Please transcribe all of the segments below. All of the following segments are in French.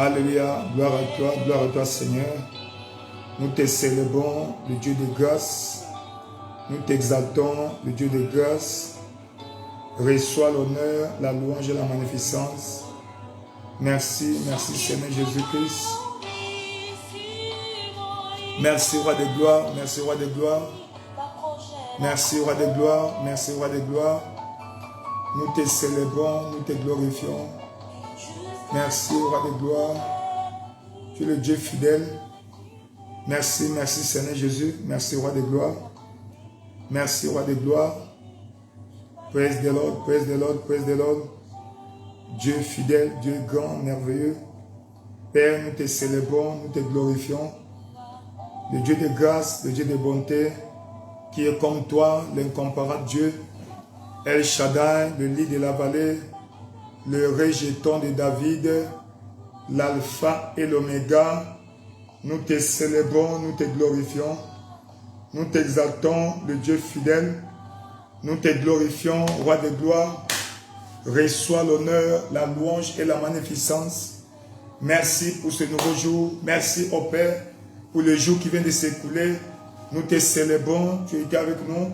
Alléluia, gloire à toi Seigneur. Nous te célébrons, le Dieu de grâce. Nous t'exaltons, le Dieu de grâce. Reçois l'honneur, la louange et la magnificence. Merci, merci Seigneur Jésus-Christ. Merci Roi de gloire, merci Roi de gloire. Merci Roi de gloire, merci Roi de gloire. Nous te célébrons, nous te glorifions. Merci Roi de gloire. Tu es le Dieu fidèle. Merci, merci Seigneur Jésus. Merci Roi de gloire. Merci Roi de gloire. Praise the Lord, praise the Lord, praise the Lord. Dieu fidèle, Dieu grand, merveilleux. Père, nous te célébrons, nous te glorifions. Le Dieu de grâce, le Dieu de bonté, qui est comme toi, l'incomparable Dieu. El Shaddai, le lit de la vallée, le rejeton de David, l'alpha et l'oméga. Nous te célébrons, nous te glorifions. Nous t'exaltons, le Dieu fidèle. Nous te glorifions, Roi de gloire. Reçois l'honneur, la louange et la magnificence. Merci pour ce nouveau jour. Merci au Père pour le jour qui vient de s'écouler. Nous te célébrons, tu étais avec nous.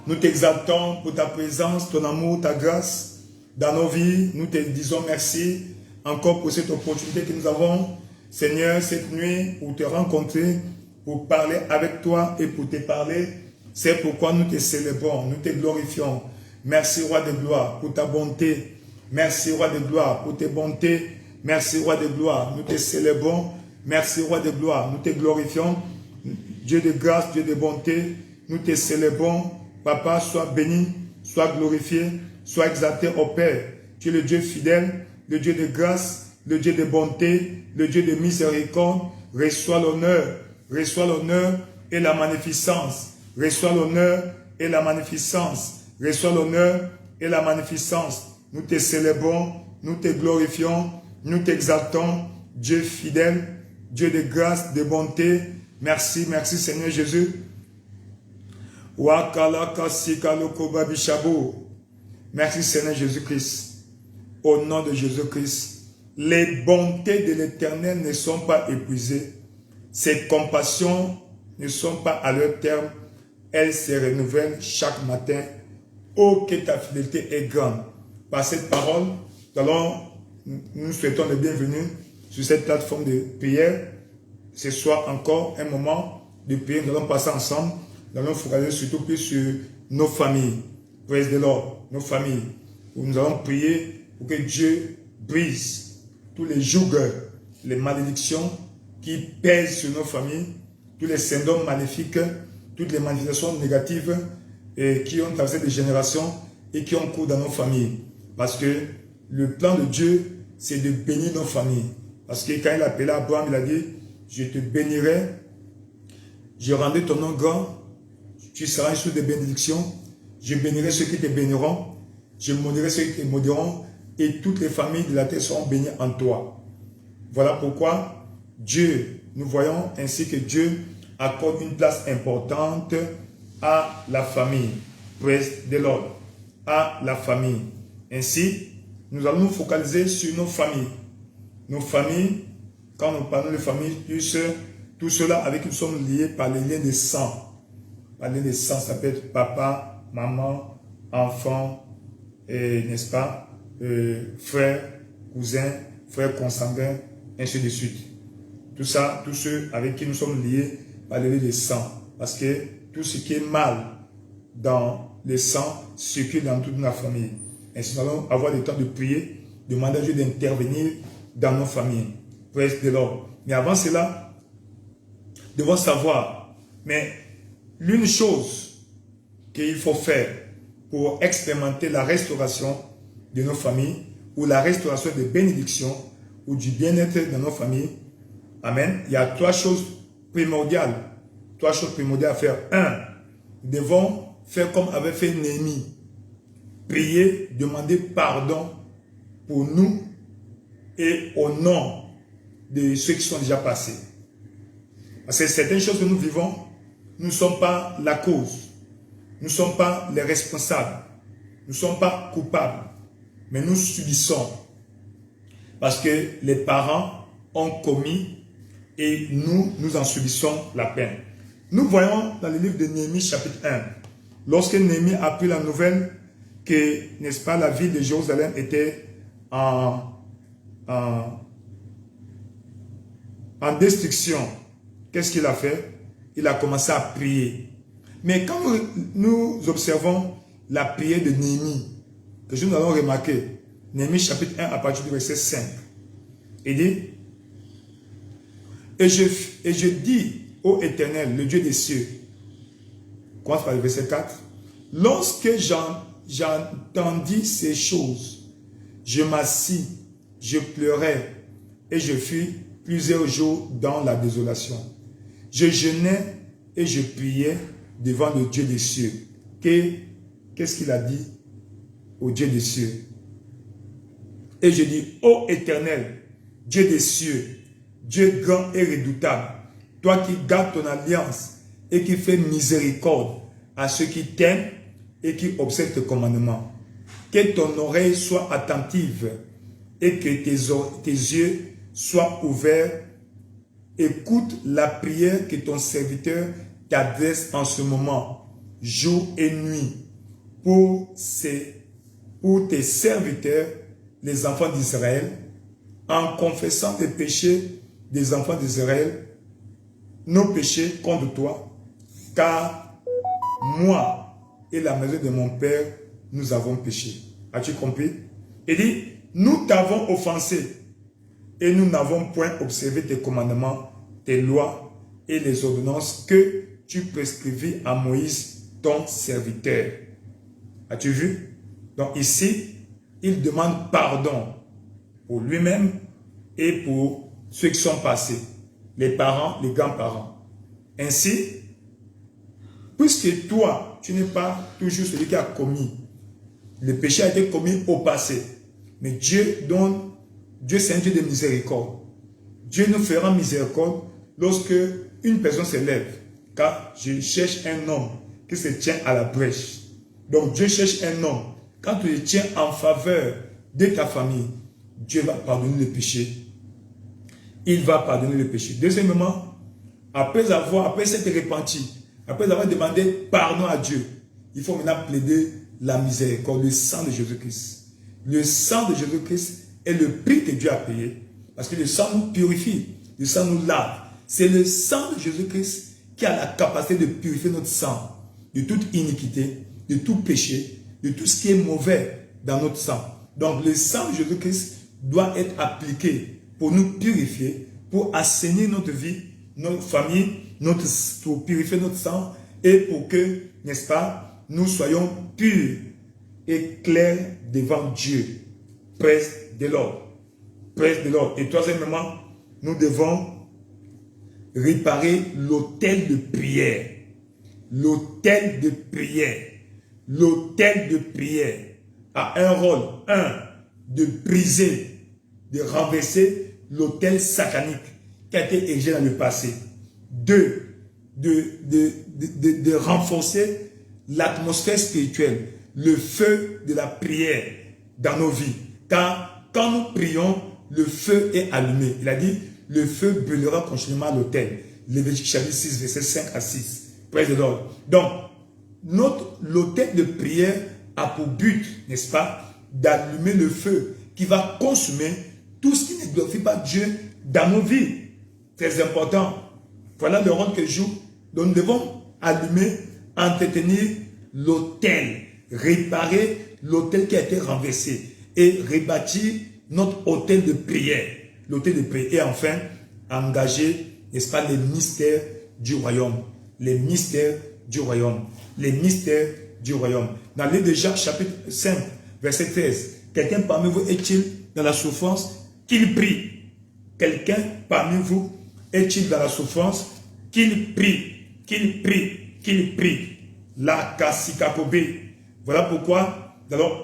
Nous t'exaltons pour ta présence, ton amour, ta grâce dans nos vies. Nous te disons merci encore pour cette opportunité que nous avons, Seigneur, cette nuit, pour te rencontrer, pour parler avec toi et pour te parler. C'est pourquoi nous te célébrons, nous te glorifions. Merci, Roi de gloire, pour ta bonté. Merci, Roi de gloire, pour tes bontés. Merci, Roi de gloire, nous te célébrons. Merci, Roi de gloire, nous te glorifions. Dieu de grâce, Dieu de bonté, nous te célébrons. Papa, sois béni, sois glorifié, sois exalté au Père. Tu es le Dieu fidèle, le Dieu de grâce, le Dieu de bonté, le Dieu de miséricorde. Reçois l'honneur et la magnificence. Reçois l'honneur et la magnificence. Reçois l'honneur et la magnificence. Nous te célébrons, nous te glorifions, nous t'exaltons. Dieu fidèle, Dieu de grâce, de bonté. Merci, merci Seigneur Jésus. Merci Seigneur Jésus-Christ. Au nom de Jésus-Christ, les bontés de l'Éternel ne sont pas épuisées. Ses compassions ne sont pas à leur terme. Elles se renouvellent chaque matin. Oh, que ta fidélité est grande. Par cette parole, nous souhaitons le bienvenu sur cette plateforme de prière. Ce soir encore un moment de prière. Nous allons passer ensemble. Nous allons focaliser surtout plus sur nos familles. Praise the Lord, nos familles. Où nous allons prier pour que Dieu brise tous les jougs, les malédictions qui pèsent sur nos familles, tous les syndromes maléfiques, toutes les manifestations négatives et qui ont traversé des générations et qui ont cours dans nos familles. Parce que le plan de Dieu, c'est de bénir nos familles. Parce que quand il a appelé Abraham, il a dit, je te bénirai, je rendrai ton nom grand, tu seras une source de bénédiction, je bénirai ceux qui te béniront, je maudirai ceux qui te maudiront, et toutes les familles de la terre seront bénies en toi. Voilà pourquoi Dieu, nous voyons ainsi que Dieu accorde une place importante à la famille. Praise the Lord. À la famille. Ainsi, nous allons nous focaliser sur nos familles. Nos familles, quand nous parlons de famille, tout cela avec qui nous sommes liés par les liens de sang. Par les liens de sang, ça peut être papa, maman, enfant, n'est-ce pas, frère, cousin, frère consanguin, ainsi de suite. Tout ça, tous ceux avec qui nous sommes liés par les liens de sang. Parce que tout ce qui est mal dans le sang circule dans toute la famille. Ainsi, nous allons avoir le temps de prier, demander à Dieu d'intervenir dans nos familles. Praise the Lord. Mais avant cela, nous devons savoir, mais l'une chose qu'il faut faire pour expérimenter la restauration de nos familles, ou la restauration des bénédictions, ou du bien-être dans nos familles, amen, il y a trois choses primordiales. Trois choses primordiales à faire. Un, nous devons faire comme avait fait Néhémie. Prier, demander pardon pour nous et au nom de ceux qui sont déjà passés. Parce que certaines choses que nous vivons, nous ne sommes pas la cause. Nous ne sommes pas les responsables. Nous ne sommes pas coupables. Mais nous subissons. Parce que les parents ont commis et nous en subissons la peine. Nous voyons dans le livre de Néhémie chapitre 1, lorsque Néhémie a pris la nouvelle que, n'est-ce pas, la ville de Jérusalem était en destruction, qu'est-ce qu'il a fait? Il a commencé à prier. Mais quand nous observons la prière de Néhémie, que nous allons remarquer, Néhémie chapitre 1 à partir du verset 5, il dit, et je dis ô Éternel, le Dieu des cieux, commence par le verset 4, lorsque j'entendis ces choses, je m'assis, je pleurais et je fus plusieurs jours dans la désolation. Je jeûnais et je priais devant le Dieu des cieux. Qu'est-ce qu'il a dit au Dieu des cieux? Et je dis, ô Éternel, Dieu des cieux, Dieu grand et redoutable, toi qui gardes ton alliance et qui fais miséricorde à ceux qui t'aiment et qui observent tes commandements. Que ton oreille soit attentive et que tes yeux soient ouverts. Écoute la prière que ton serviteur t'adresse en ce moment, jour et nuit, pour tes serviteurs, les enfants d'Israël, en confessant les péchés des enfants d'Israël, nos péchés contre toi, car moi et la maison de mon Père, nous avons péché. As-tu compris? Il dit, nous t'avons offensé et nous n'avons point observé tes commandements, tes lois et les ordonnances que tu prescrivis à Moïse, ton serviteur. As-tu vu? Donc ici, il demande pardon pour lui-même et pour ceux qui sont passés, les parents, les grands-parents. Ainsi, puisque toi, tu n'es pas toujours celui qui a commis, le péché a été commis au passé, mais Dieu c'est un Dieu de miséricorde. Dieu nous fera miséricorde lorsque une personne se lève, car je cherche un homme qui se tient à la brèche. Donc Dieu cherche un homme. Quand tu te tiens en faveur de ta famille, Dieu va pardonner le péché. Il va pardonner le péché. Deuxièmement, après s'être repenti, après avoir demandé pardon à Dieu, il faut maintenant plaider la miséricorde, le sang de Jésus-Christ. Le sang de Jésus-Christ est le prix que Dieu a payé. Parce que le sang nous purifie, le sang nous lave. C'est le sang de Jésus-Christ qui a la capacité de purifier notre sang de toute iniquité, de tout péché, de tout ce qui est mauvais dans notre sang. Donc le sang de Jésus-Christ doit être appliqué pour nous purifier, pour assainir notre vie, notre famille, pour purifier notre sang et pour que, n'est-ce pas, nous soyons purs et clairs devant Dieu. Presse de l'ordre. Presse de l'ordre. Et troisièmement, nous devons réparer l'autel de prière. L'autel de prière. L'autel de prière a un rôle, de briser, de renverser l'autel satanique qui a été érigé dans le passé. 2, de renforcer l'atmosphère spirituelle, le feu de la prière dans nos vies. Car quand nous prions, le feu est allumé. Il a dit, le feu brûlera continuellement à l'autel. Lévitique chapitre 6, verset 5 à 6. Praise the Lord. Donc, l'autel de prière a pour but, n'est-ce pas, d'allumer le feu qui va consumer tout ce qui ne glorifie pas Dieu dans nos vies. Très important. Voilà le rôle que joue. Donc nous devons allumer, entretenir l'autel, réparer l'autel qui a été renversé et rebâtir notre autel de prière. L'autel de prière. Et enfin, engager, n'est-ce pas, les mystères du royaume. Les mystères du royaume. Les mystères du royaume. Dans le livre de Jacques, chapitre 5, verset 13. Quelqu'un parmi vous est-il dans la souffrance? Qu'il prie. Quelqu'un parmi vous est-il dans la souffrance? Qu'il prie. Qu'il prie. Qu'il prie. La Kassikakobe. Voilà pourquoi nous allons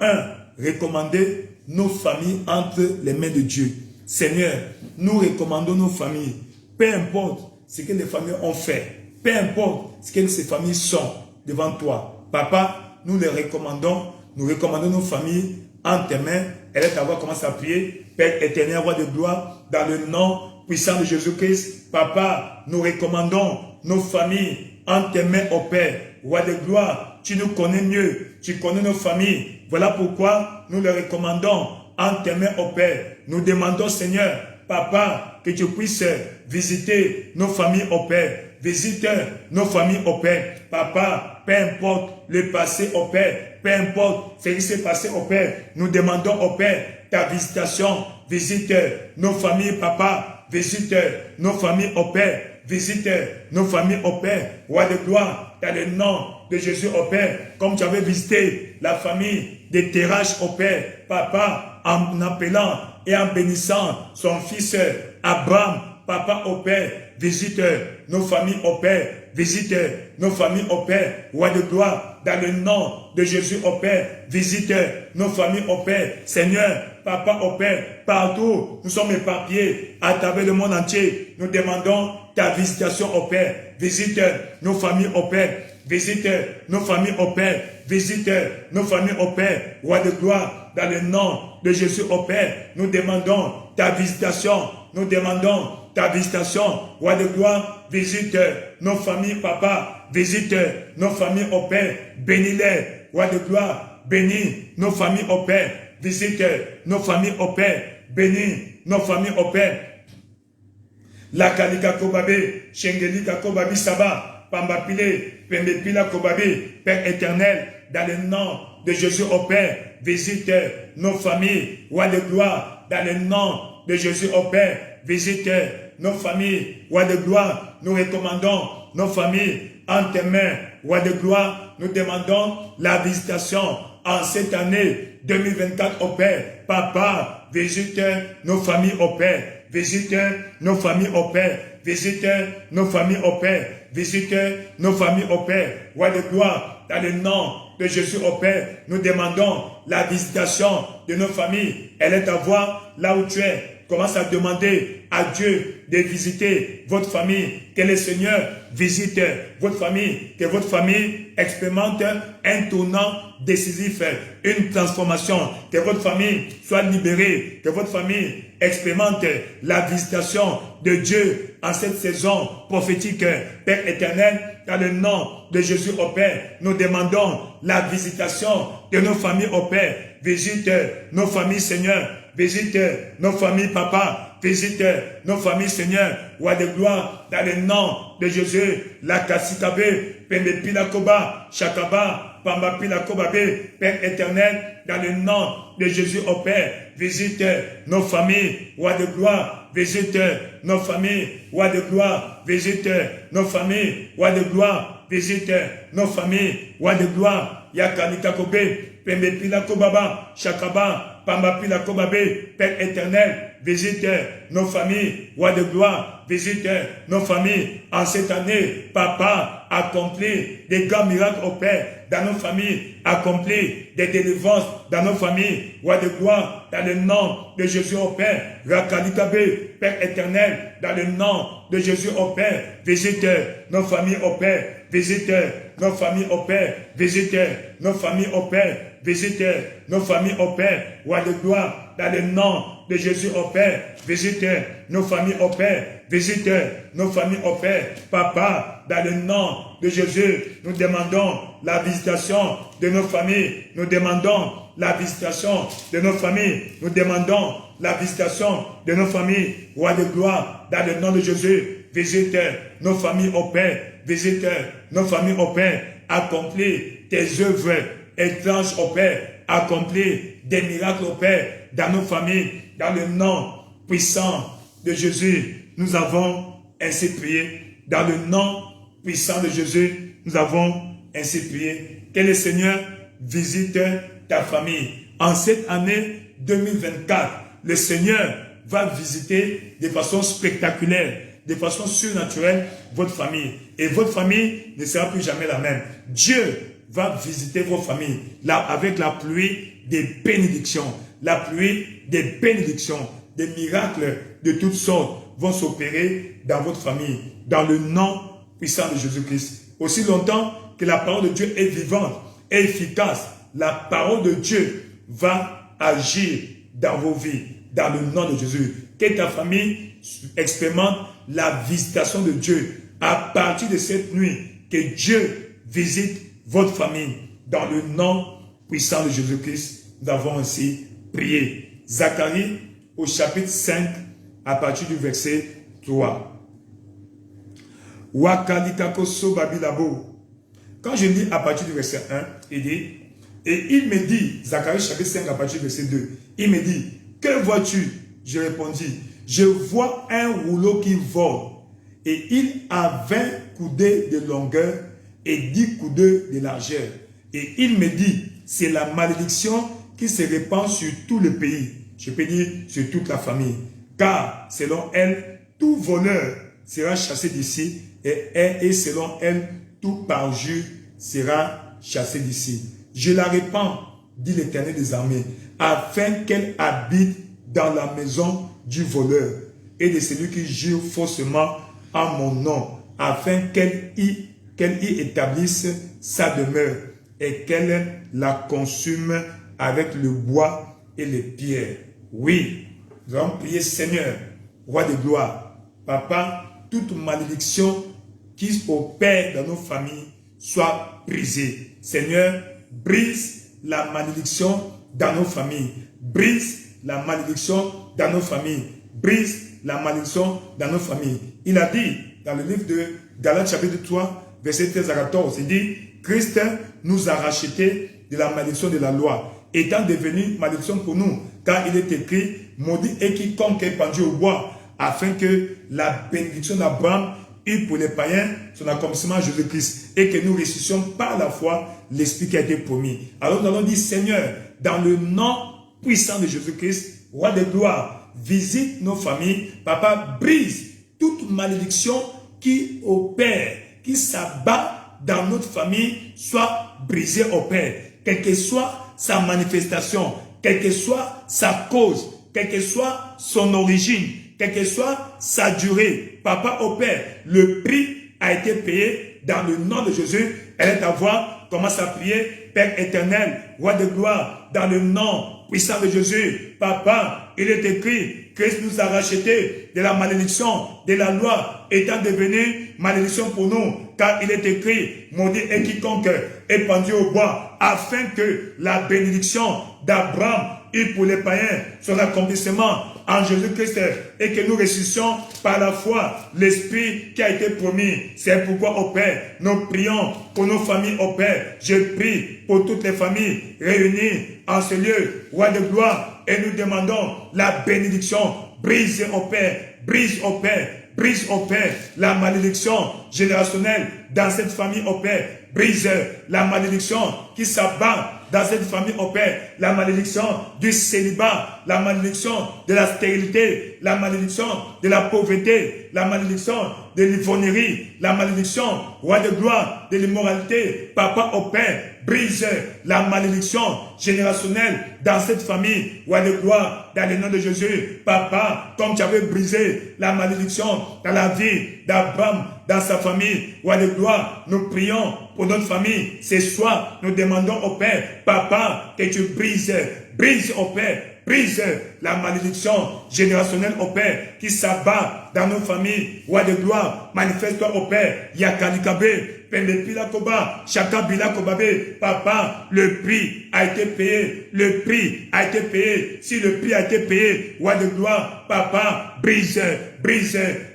recommander nos familles entre les mains de Dieu. Seigneur, nous recommandons nos familles. Peu importe ce que les familles ont fait. Peu importe ce que ces familles sont devant toi. Papa, nous les recommandons. Nous recommandons nos familles entre tes mains. Elle est à voir comment ça prier. Père éternel, roi de gloire, dans le nom puissant de Jésus-Christ, Papa, nous recommandons nos familles en tes mains, ô Père. Roi de gloire, tu nous connais mieux, tu connais nos familles. Voilà pourquoi nous les recommandons en tes mains, ô Père. Nous demandons, Seigneur, Papa, que tu puisses visiter nos familles, ô Père. Visite nos familles, ô Père. Papa, peu importe le passé, ô Père. Peu importe ce qui s'est passé, ô Père. Nous demandons, ô Père, ta visitation. Visite nos familles, Papa. Visite nos familles, ô Père. Visite nos familles, ô Père. Roi de gloire, dans le nom de Jésus, ô Père. Comme tu avais visité la famille de Terach, ô Père. Papa, en appelant et en bénissant son fils Abraham, Papa, ô Père, visite nos familles, ô Père, visite nos familles, ô Père, roi de gloire, dans le nom de Jésus, ô Père, visite nos familles, ô Père, Seigneur, Papa, ô Père, partout, nous sommes éparpillés à travers le monde entier, nous demandons ta visitation, ô Père, visite nos familles, ô Père, visite nos familles, ô Père, visite nos familles, ô Père, roi de gloire, dans le nom de Jésus, ô Père, nous demandons ta visitation, nous demandons ta visitation, roi de gloire, visite nos familles, Papa, visite nos familles, ô Père, bénis-les, roi de gloire, bénis nos familles, ô Père, visite nos familles, ô Père, bénis nos familles, ô Père. La Kalika Kobabe, Shengelika Kobabi Saba, Pambapile, Pembepila Kobabe, Père éternel, dans le nom de Jésus, ô Père, visite nos familles, roi de gloire, dans le nom de Jésus, ô Père, visite nos familles, roi de gloire, nous recommandons nos familles en tes mains, roi de gloire, nous demandons la visitation en cette année 2024, ô Père. Papa, visite nos familles, ô Père, visite nos familles, ô Père, visite nos familles, ô Père, visite nos familles, ô Père, roi de gloire, dans le nom de Jésus, ô Père, nous demandons la visitation de nos familles. Elle est à voir là où tu es. Commence à demander à Dieu de visiter votre famille. Que le Seigneur visite votre famille. Que votre famille expérimente un tournant décisif, une transformation. Que votre famille soit libérée. Que votre famille expérimente la visitation de Dieu en cette saison prophétique. Père éternel, dans le nom de Jésus, au Père, nous demandons la visitation de nos familles, au Père. Visite nos familles, Seigneur. Visite nos familles, Papa. Visite nos familles, Seigneur. Roi de gloire, dans le nom de Jésus. La Kassikabe, Pembepila Koba, Chakaba, Pambapila Kobabe, Père éternel, dans le nom de Jésus, au Père. Visite nos familles, Roi de gloire. Visite nos familles, Roi de gloire. Visite nos familles, Roi de gloire. Visite nos familles, Roi de gloire. Yakalika Kobe, Pembepila Kobaba, Chakaba, Pambapila Kobabe, Père éternel, visite nos familles, roi de gloire, visite nos familles en cette année. Papa, accomplit des grands miracles au Père dans nos familles, accomplit des délivrances dans nos familles, roi de gloire, dans le nom de Jésus au Père. Rakalikabe, Père éternel, dans le nom de Jésus au Père, visite nos familles au Père, visite nos familles au Père, visite nos familles au Père, visite nos familles au Père, roi de gloire, dans le nom de Jésus au Père, visite nos familles au Père, visite nos familles au Père, Papa, dans le nom de Jésus, nous demandons la visitation de nos familles, nous demandons la visitation de nos familles, nous demandons la visitation de nos familles, roi de gloire, dans le nom de Jésus, visite nos familles au Père, visite nos familles au Père, accomplis tes œuvres étranges au Père, accomplis des miracles au Père dans nos familles, dans le nom puissant de Jésus, nous avons ainsi prié. Dans le nom puissant de Jésus, nous avons ainsi prié. Que le Seigneur visite ta famille. En cette année 2024, le Seigneur va visiter de façon spectaculaire, de façon surnaturelle, votre famille. Et votre famille ne sera plus jamais la même. Dieu va visiter vos familles là, avec la pluie des bénédictions. La pluie des bénédictions, des miracles de toutes sortes vont s'opérer dans votre famille, dans le nom puissant de Jésus-Christ. Aussi longtemps que la parole de Dieu est vivante et efficace, la parole de Dieu va agir dans vos vies. dans le nom de Jésus. Que ta famille expérimente la visitation de Dieu. À partir de cette nuit, que Dieu visite votre famille. Dans le nom puissant de Jésus-Christ, nous avons ainsi prié. Zacharie, au chapitre 5, à partir du verset 3. Quand je lis à partir du verset 1, il dit, et il me dit, Zacharie chapitre 5 à partir du verset 2, il me dit, que vois-tu? Je répondis, je vois un rouleau qui vole, et il a 20 coudées de longueur et 10 coudées de largeur. Et il me dit, c'est la malédiction qui se répand sur tout le pays, je peux dire sur toute la famille, car selon elle, tout voleur sera chassé d'ici, et selon elle, tout parjure sera chassé d'ici. Je la répands, dit l'Éternel des armées, afin qu'elle habite dans la maison du voleur et de celui qui jure faussement en mon nom, afin qu'elle y établisse sa demeure et qu'elle la consume avec le bois et les pierres. Oui, nous allons prier, Seigneur, roi de gloire, Papa, toute malédiction qui opère dans nos familles soit brisée. Seigneur, brise la malédiction dans nos familles. Brise la malédiction dans nos familles. Brise la malédiction dans nos familles. Il a dit dans le livre de Galates chapitre 3, verset 13 à 14, il dit, Christ nous a rachetés de la malédiction de la loi, étant devenu malédiction pour nous, car il est écrit, maudit est quiconque est pendu au bois, afin que la bénédiction d'Abraham eût pour les païens son accomplissement à Jésus-Christ, et que nous ressuscitions par la foi l'Esprit qui a été promis. Alors nous allons dire, Seigneur, dans le nom puissant de Jésus-Christ, roi de gloire, visite nos familles. Papa, brise toute malédiction qui opère, qui s'abat dans notre famille, soit brisée au Père. Quelle que soit sa manifestation, quelle que soit sa cause, quelle que soit son origine, quelle que soit sa durée. Papa, au Père, le prix a été payé dans le nom de Jésus. Elle est à voir. Commence à prier. Père éternel, roi de gloire, dans le nom puissant de Jésus. Papa, il est écrit, Christ nous a rachetés de la malédiction de la loi, étant devenu malédiction pour nous. Car il est écrit, maudit est quiconque est pendu au bois, afin que la bénédiction d'Abraham et pour les païens son accomplissement en Jésus-Christ, et que nous ressuscitions par la foi l'Esprit qui a été promis. C'est pourquoi, au Père, nous prions pour nos familles, au Père. Je prie pour toutes les familles réunies en ce lieu, roi de gloire, et nous demandons la bénédiction. Brise, au Père, brise, au Père, brise, au Père, la malédiction générationnelle dans cette famille, au Père. Brise la malédiction qui s'abat dans cette famille, au Père, la malédiction du célibat, la malédiction de la stérilité, la malédiction de la pauvreté, la malédiction de l'ivrognerie, la malédiction, roi de gloire, de l'immoralité. Papa, au Père, brise la malédiction générationnelle dans cette famille, roi de gloire, dans le nom de Jésus. Papa, comme tu avais brisé la malédiction dans la vie d'Abraham, dans sa famille, roi de gloire, nous prions pour notre famille. Ce soir, nous demandons au Père, Papa, que tu brises au Père, brise la malédiction générationnelle au Père qui s'abat dans nos familles. Roi de gloire, manifeste-toi au Père. Yakalikabe, Pendepila Koba, Chakabila Kobabe. Papa, le prix a été payé. Le prix a été payé. Si le prix a été payé, roi de gloire, Papa, brise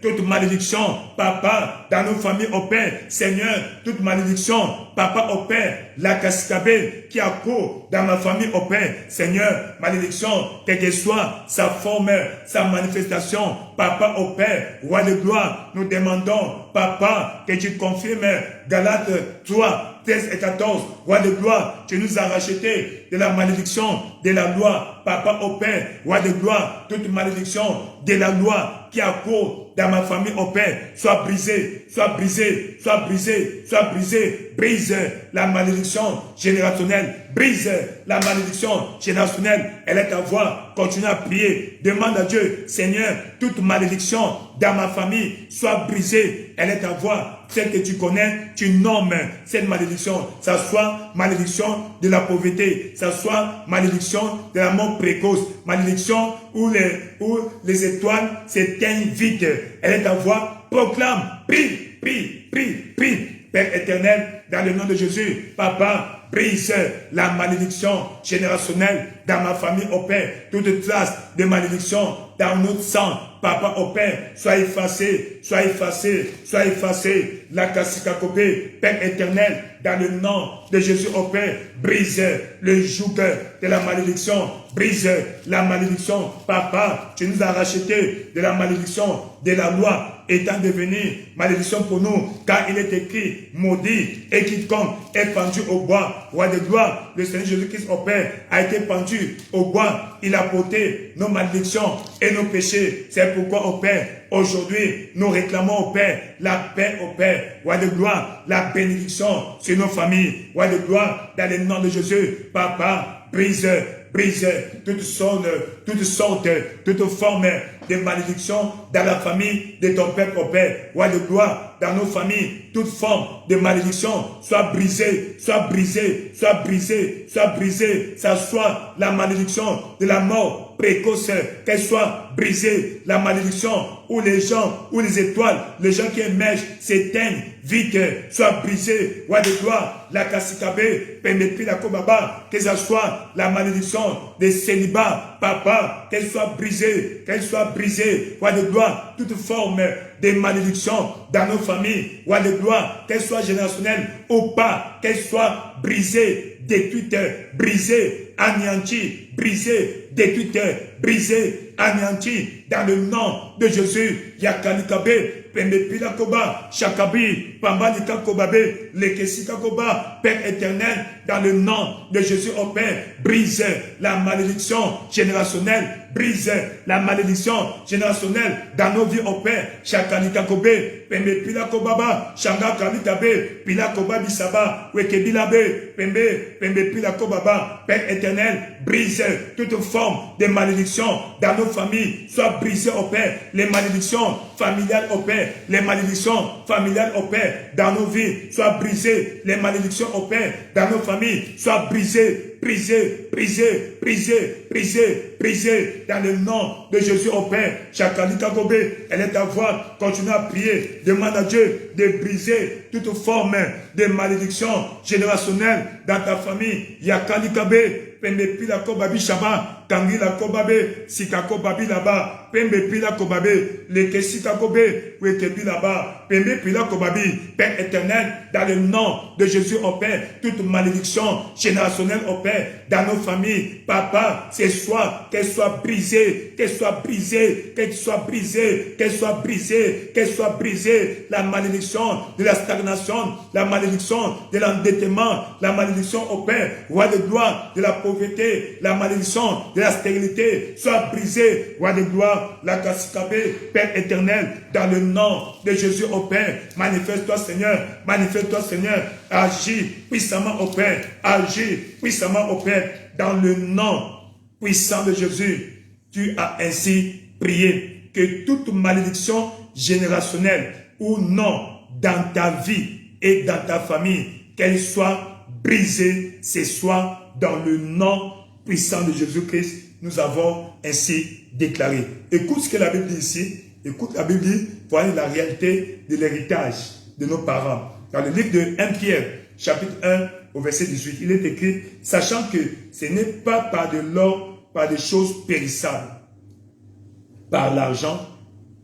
toute malédiction. Papa, dans nos familles au Père. Seigneur, toute malédiction. Papa, au Père, la Kaskabe qui a cours dans ma famille au Père. Seigneur, malédiction, quelle que soit sa forme, sa manifestation. Papa, au Père, roi de gloire, nous demandons, Papa, que tu confirmes Galates 3, 13 et 14, roi de gloire, tu nous as rachetés de la malédiction de la loi. Papa, au Père, roi de gloire, toute malédiction de la loi qui a cours dans ma famille, oh Père, soit brisé, soit brisé, soit brisé, soit brisé. Brise la malédiction générationnelle. Brise la malédiction générationnelle. Elle est ta voix. Continue à prier. Demande à Dieu, Seigneur, toute malédiction dans ma famille soit brisée. Elle est ta voix. Celle que tu connais, tu nommes cette malédiction. Ça soit malédiction de la pauvreté. Ça soit malédiction de la mort précoce. Malédiction où les étoiles s'éteignent vite. Elle est ta voix. Proclame. Prie, prie, prie, prie. Père éternel, dans le nom de Jésus, Papa, brise la malédiction générationnelle dans ma famille, au Père. Toute trace de malédiction dans notre sang, Papa, au Père, sois effacé, sois effacé, sois effacé. La Kassikakopé, Père éternel, dans le nom de Jésus, au Père, brise le joug de la malédiction, brise la malédiction. Papa, tu nous as racheté de la malédiction de la loi, étant devenu malédiction pour nous, car il est écrit, maudit et quiconque est pendu au bois. Roi de gloire, le Seigneur Jésus-Christ, au Père, a été pendu au bois. Il a porté nos malédictions et nos péchés. C'est pourquoi, au Père, aujourd'hui, nous réclamons au Père la paix au Père. Roi de gloire, la bénédiction sur nos familles. Roi de gloire, dans le nom de Jésus, Papa, brise toutes sortes, toute forme de malédiction dans la famille de ton peuple, au Père. Roi de gloire, dans nos familles, toute forme de malédiction soit brisée, soit brisée, soit brisée, soit brisée. Ça soit la malédiction de la mort précoce, qu'elle soit brisée. La malédiction où les gens, où les étoiles, les gens qui émergent s'éteignent vite, soit brisée. Roi de gloire, la Kassikabé, Pemepi, la Kobaba, que ça soit la malédiction des célibats, Papa, qu'elle soit brisée, qu'elle soit brisée. Roi de gloire, toute forme de malédiction dans nos familles, Roi de gloire, qu'elle soit générationnelle ou pas, qu'elle soit brisée, détruite, brisée, anéantie, brisée, détruite, brisée, anéantie, dans le nom de Jésus. Yakalikabe, Pembepila Koba, Chakabi, Pambalika Kobabe, Lekesika Koba, Père éternel, dans le nom de Jésus, au Père, brise la malédiction générationnelle, brise la malédiction générationnelle dans nos vies, au Père. Chakalika Kobe, Pembepila Kobaba, Shanga Kalikabe, Pila Koba Bisaba, Wekebilabe, Pembepila Kobaba, Père éternel, brise toute forme de malédiction dans nos familles, soit brisée, au Père. Les malédictions familiales, au Père. Les malédictions familiales, au Père, dans nos vies, soient brisées. Les malédictions, au Père, dans nos familles, soient brisées, brisées, brisées, brisées, brisées, brisées, dans le nom de Jésus, au Père. Chakalika Kobe, elle est ta voix, continue à prier, demande à Dieu de briser toute forme de malédiction générationnelle dans ta famille. Yakalikabe, Pembe Pila Kobabi Shaba, Kangila Kobabe, Sikako Babi là-bas, Pembe Pila Kobabe, Lekesika Kobe, Wekebi là-bas, Pembe Pila Kobabi, Père éternel, dans le nom de Jésus, au Père, toute malédiction générationnelle, au Père, dans nos familles, Papa, c'est soit qu'elle soit brisée, qu'elle soit brisée, qu'elle soit brisée, qu'elle soit brisée, qu'elle soit brisée, la malédiction de la stagnation, la malédiction de l'endettement, la malédiction, au Père, Roi de gloire, de la pauvreté, la malédiction de la stérilité, soit brisée, Roi de gloire, la Kassikabé, Père éternel, dans le nom de Jésus, au Père, manifeste-toi, Seigneur, manifeste-toi, Seigneur, agis puissamment, au Père, agis puissamment, au Père, dans le nom puissant de Jésus. Tu as ainsi prié que toute malédiction générationnelle ou non dans ta vie et dans ta famille, qu'elle soit brisée ce soir dans le nom puissant de Jésus-Christ. Nous avons ainsi déclaré. Écoute ce que la Bible dit ici. Écoute la Bible dit, voyez la réalité de l'héritage de nos parents. Dans le livre de 1 Pierre, chapitre 1, au verset 18, il est écrit, sachant que ce n'est pas par de l'or, par des choses périssables, par l'argent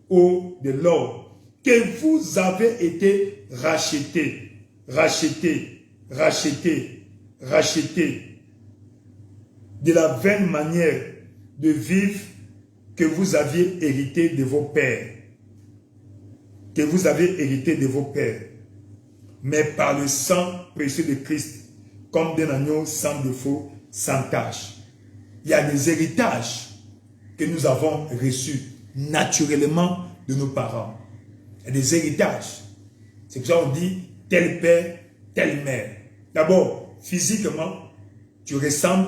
ou de l'or, que vous avez été rachetés, de la vaine manière de vivre que vous aviez hérité de vos pères. Que vous avez hérité de vos pères. Mais par le sang précieux de Christ, comme d'un agneau sans défaut, sans tache. Il y a des héritages que nous avons reçus. naturellement de nos parents. Il y a des héritages. C'est pour ça qu'on dit tel père, telle mère. D'abord, physiquement, tu ressembles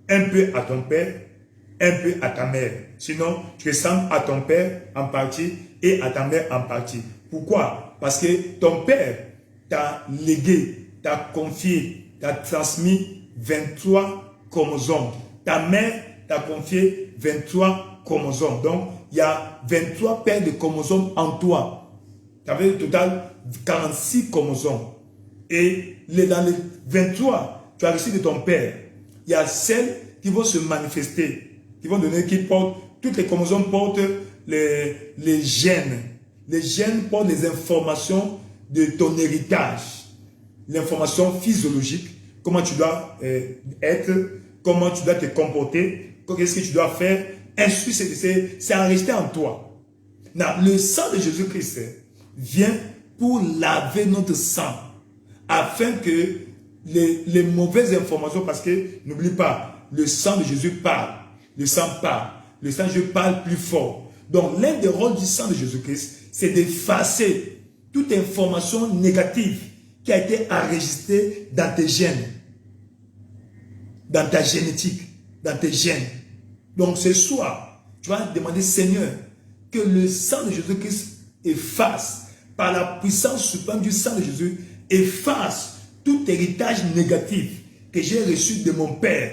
un peu à ton père, un peu à ta mère. Sinon, tu ressembles à ton père en partie et à ta mère en partie. Pourquoi? Parce que ton père t'a légué, t'a confié, t'a transmis 23 chromosomes. Ta mère t'a confié 23 chromosomes. Donc, il y a 23 paires de chromosomes en toi. Tu avais au total 46 chromosomes. Et dans les 23, tu as reçu de ton père. Il y a celles qui vont se manifester, qui vont donner, qui portent, toutes les chromosomes portent les gènes. Les gènes portent les informations de ton héritage. L'information physiologique, comment tu dois être, comment tu dois te comporter, qu'est-ce que tu dois faire. Ainsi, c'est enregistré en toi. Le sang de Jésus-Christ vient pour laver notre sang, afin que les mauvaises informations, parce que n'oublie pas, le sang de Jésus parle, le sang parle, le sang de Jésus parle plus fort. Donc l'un des rôles du sang de Jésus-Christ, c'est d'effacer toute information négative qui a été enregistrée dans tes gènes, dans ta génétique, dans tes gènes. Donc ce soir, tu vas demander, Seigneur, que le sang de Jésus-Christ efface, par la puissance suprême du sang de Jésus, efface tout héritage négatif que j'ai reçu de mon père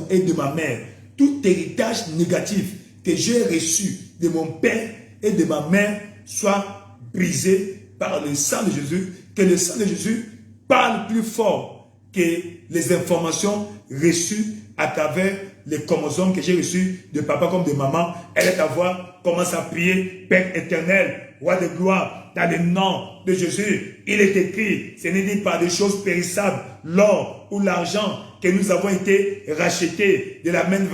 et de ma mère. Tout héritage négatif que j'ai reçu de mon père et de ma mère soit brisé par le sang de Jésus. Que le sang de Jésus parle plus fort que les informations reçues à travers les chromosomes que j'ai reçus de papa comme de maman. Elle est à voir, commence à prier, Père éternel, roi de gloire, dans le nom de Jésus. Il est écrit, ce n'est dit pas des choses périssables, l'or ou l'argent, que nous avons été rachetés de la même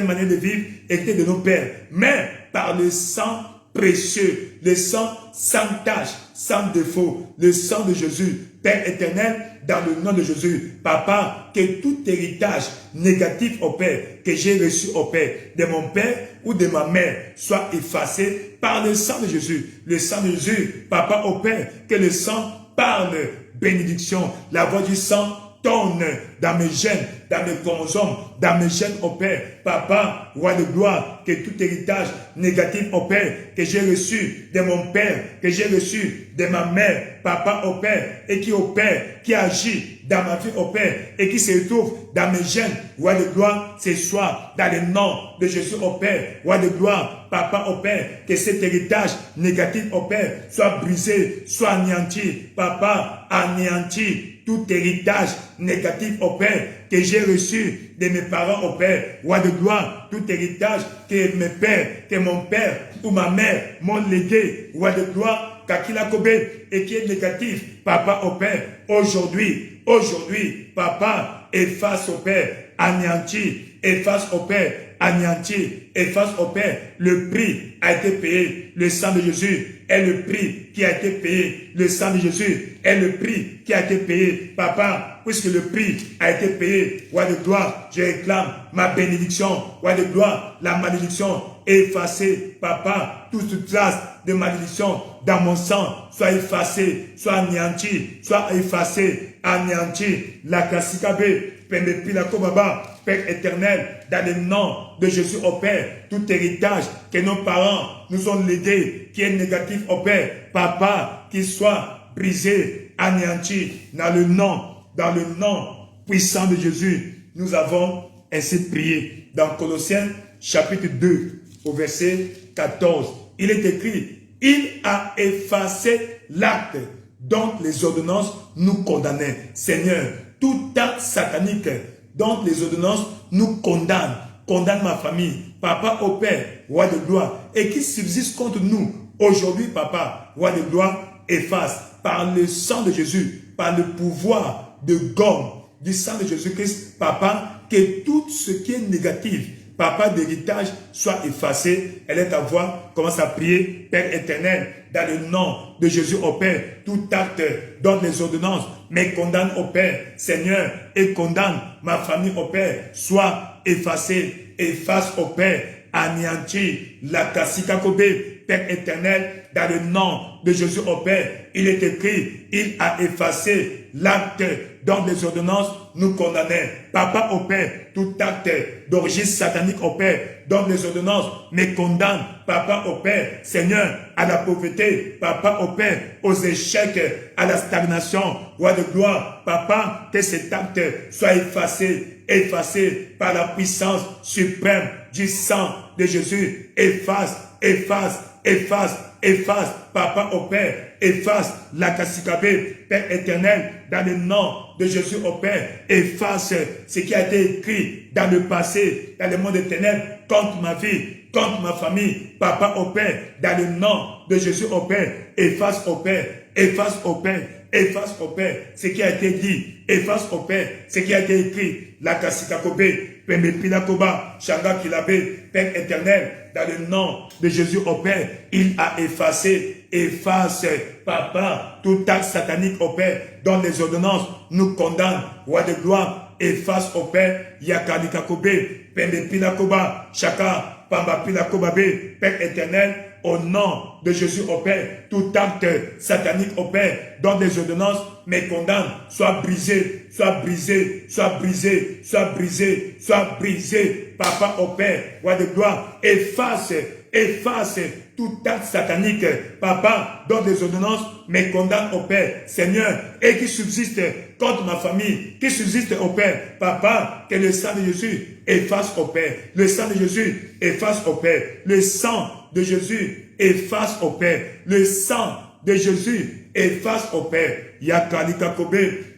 manière de vivre, hérité de nos pères, mais par le sang précieux, le sang sans tache, sans défaut, le sang de Jésus, Père éternel, dans le nom de Jésus. Papa, que tout héritage négatif au Père, que j'ai reçu au Père, de mon Père ou de ma mère, soit effacé par le sang de Jésus. Le sang de Jésus, Papa au Père, que le sang parle bénédiction. La voix du sang tourne dans mes gènes, dans mes chromosomes, dans mes gènes au Père. Papa, roi de gloire, que tout héritage négatif au Père, que j'ai reçu de mon Père, que j'ai reçu de ma mère, Papa au Père, et qui au Père, qui agit dans ma vie au Père, et qui se retrouve dans mes gènes, roi de gloire, ce soir, dans le nom de Jésus au Père, roi de gloire, Papa au Père, que cet héritage négatif au Père soit brisé, soit anéanti. Papa, anéanti tout héritage négatif au Père que j'ai reçu de mes parents au Père, roi de gloire, tout héritage que mes pères, que mon père ou ma mère m'ont légué, roi de gloire, Kakila Kobe, et qui est négatif, Papa au Père, aujourd'hui, Papa, efface au Père, anéanti, efface au Père, anéanti, efface au Père, le prix a été payé, le sang de Jésus est le prix qui a été payé, le sang de Jésus est le prix qui a été payé, Papa, puisque le prix a été payé, roi de gloire, je réclame ma bénédiction, roi de gloire, la malédiction est effacée, Papa, toute trace de malédiction dans mon sang soit effacée, soit anéantie, soit effacée, anéantie, la Kassikabe, Pendepila Kobaba, Père éternel, dans le nom de Jésus au Père, tout héritage que nos parents nous ont légué, qui est négatif au Père, Papa, qu'il soit brisé, anéanti, dans le nom puissant de Jésus. Nous avons ainsi prié dans Colossiens chapitre 2 au verset 14. Il est écrit, il a effacé l'acte dont les ordonnances nous condamnaient. Seigneur, tout acte satanique dont les ordonnances nous condamnent, condamne ma famille, Papa au Père, roi de gloire, et qui subsiste contre nous. Aujourd'hui, Papa, roi de gloire, efface par le sang de Jésus, par le pouvoir de gomme du sang de Jésus-Christ, Papa, que tout ce qui est négatif, Papa, d'héritage, soit effacé. Elle est à voir, commence à prier, Père éternel, dans le nom de Jésus au Père, tout acte dont les ordonnances me condamnent au Père, Seigneur, et condamne ma famille au Père, soit effacé, efface au Père, anéantir la Kassikakobe, Père éternel, dans le nom de Jésus au Père. Il est écrit, il a effacé l'acte dont les ordonnances nous condamnaient. Papa au Père, tout acte d'origine satanique au Père, dont les ordonnances me condamnent. Papa au Père, Seigneur, à la pauvreté. Papa au Père, aux échecs, à la stagnation. Roi de gloire, Papa, que cet acte soit effacé, effacé par la puissance suprême du sang de Jésus. Efface, efface, efface, efface, Papa au Père, efface la Kassikabé, Père éternel, dans le nom de Jésus au Père, efface ce qui a été écrit dans le passé, dans le monde des ténèbres, contre ma vie, contre ma famille, Papa au Père, dans le nom de Jésus au Père, efface au Père, efface au Père, efface au Père ce qui a été dit, efface au Père ce qui a été écrit, la Kassikakobe, Pemepinakoba, Shanga Kilabe, Père éternel, dans le nom de Jésus au Père, il a effacé, efface, Papa, tout acte satanique au Père, dont les ordonnances nous condamnent, Roi de gloire, efface au Père, Yakalikakobe, Pemepinakoba, Shaka, Pambapinakobabe, Père éternel, au nom de Jésus au Père, tout acte satanique au Père, dont des ordonnances me condamnent, soit brisé, soit brisé, soit brisé, soit brisé, soit brisé, Papa au Père, Roi de gloire, efface, efface tout acte satanique, Papa, dont des ordonnances me condamnent au Père, Seigneur, et qui subsiste contre ma famille, qui subsiste au Père, Papa, que le sang de Jésus efface au Père, le sang de Jésus efface au Père, le sang de Jésus efface au Père, le sang de Jésus efface au Père, Yakalika Kobe,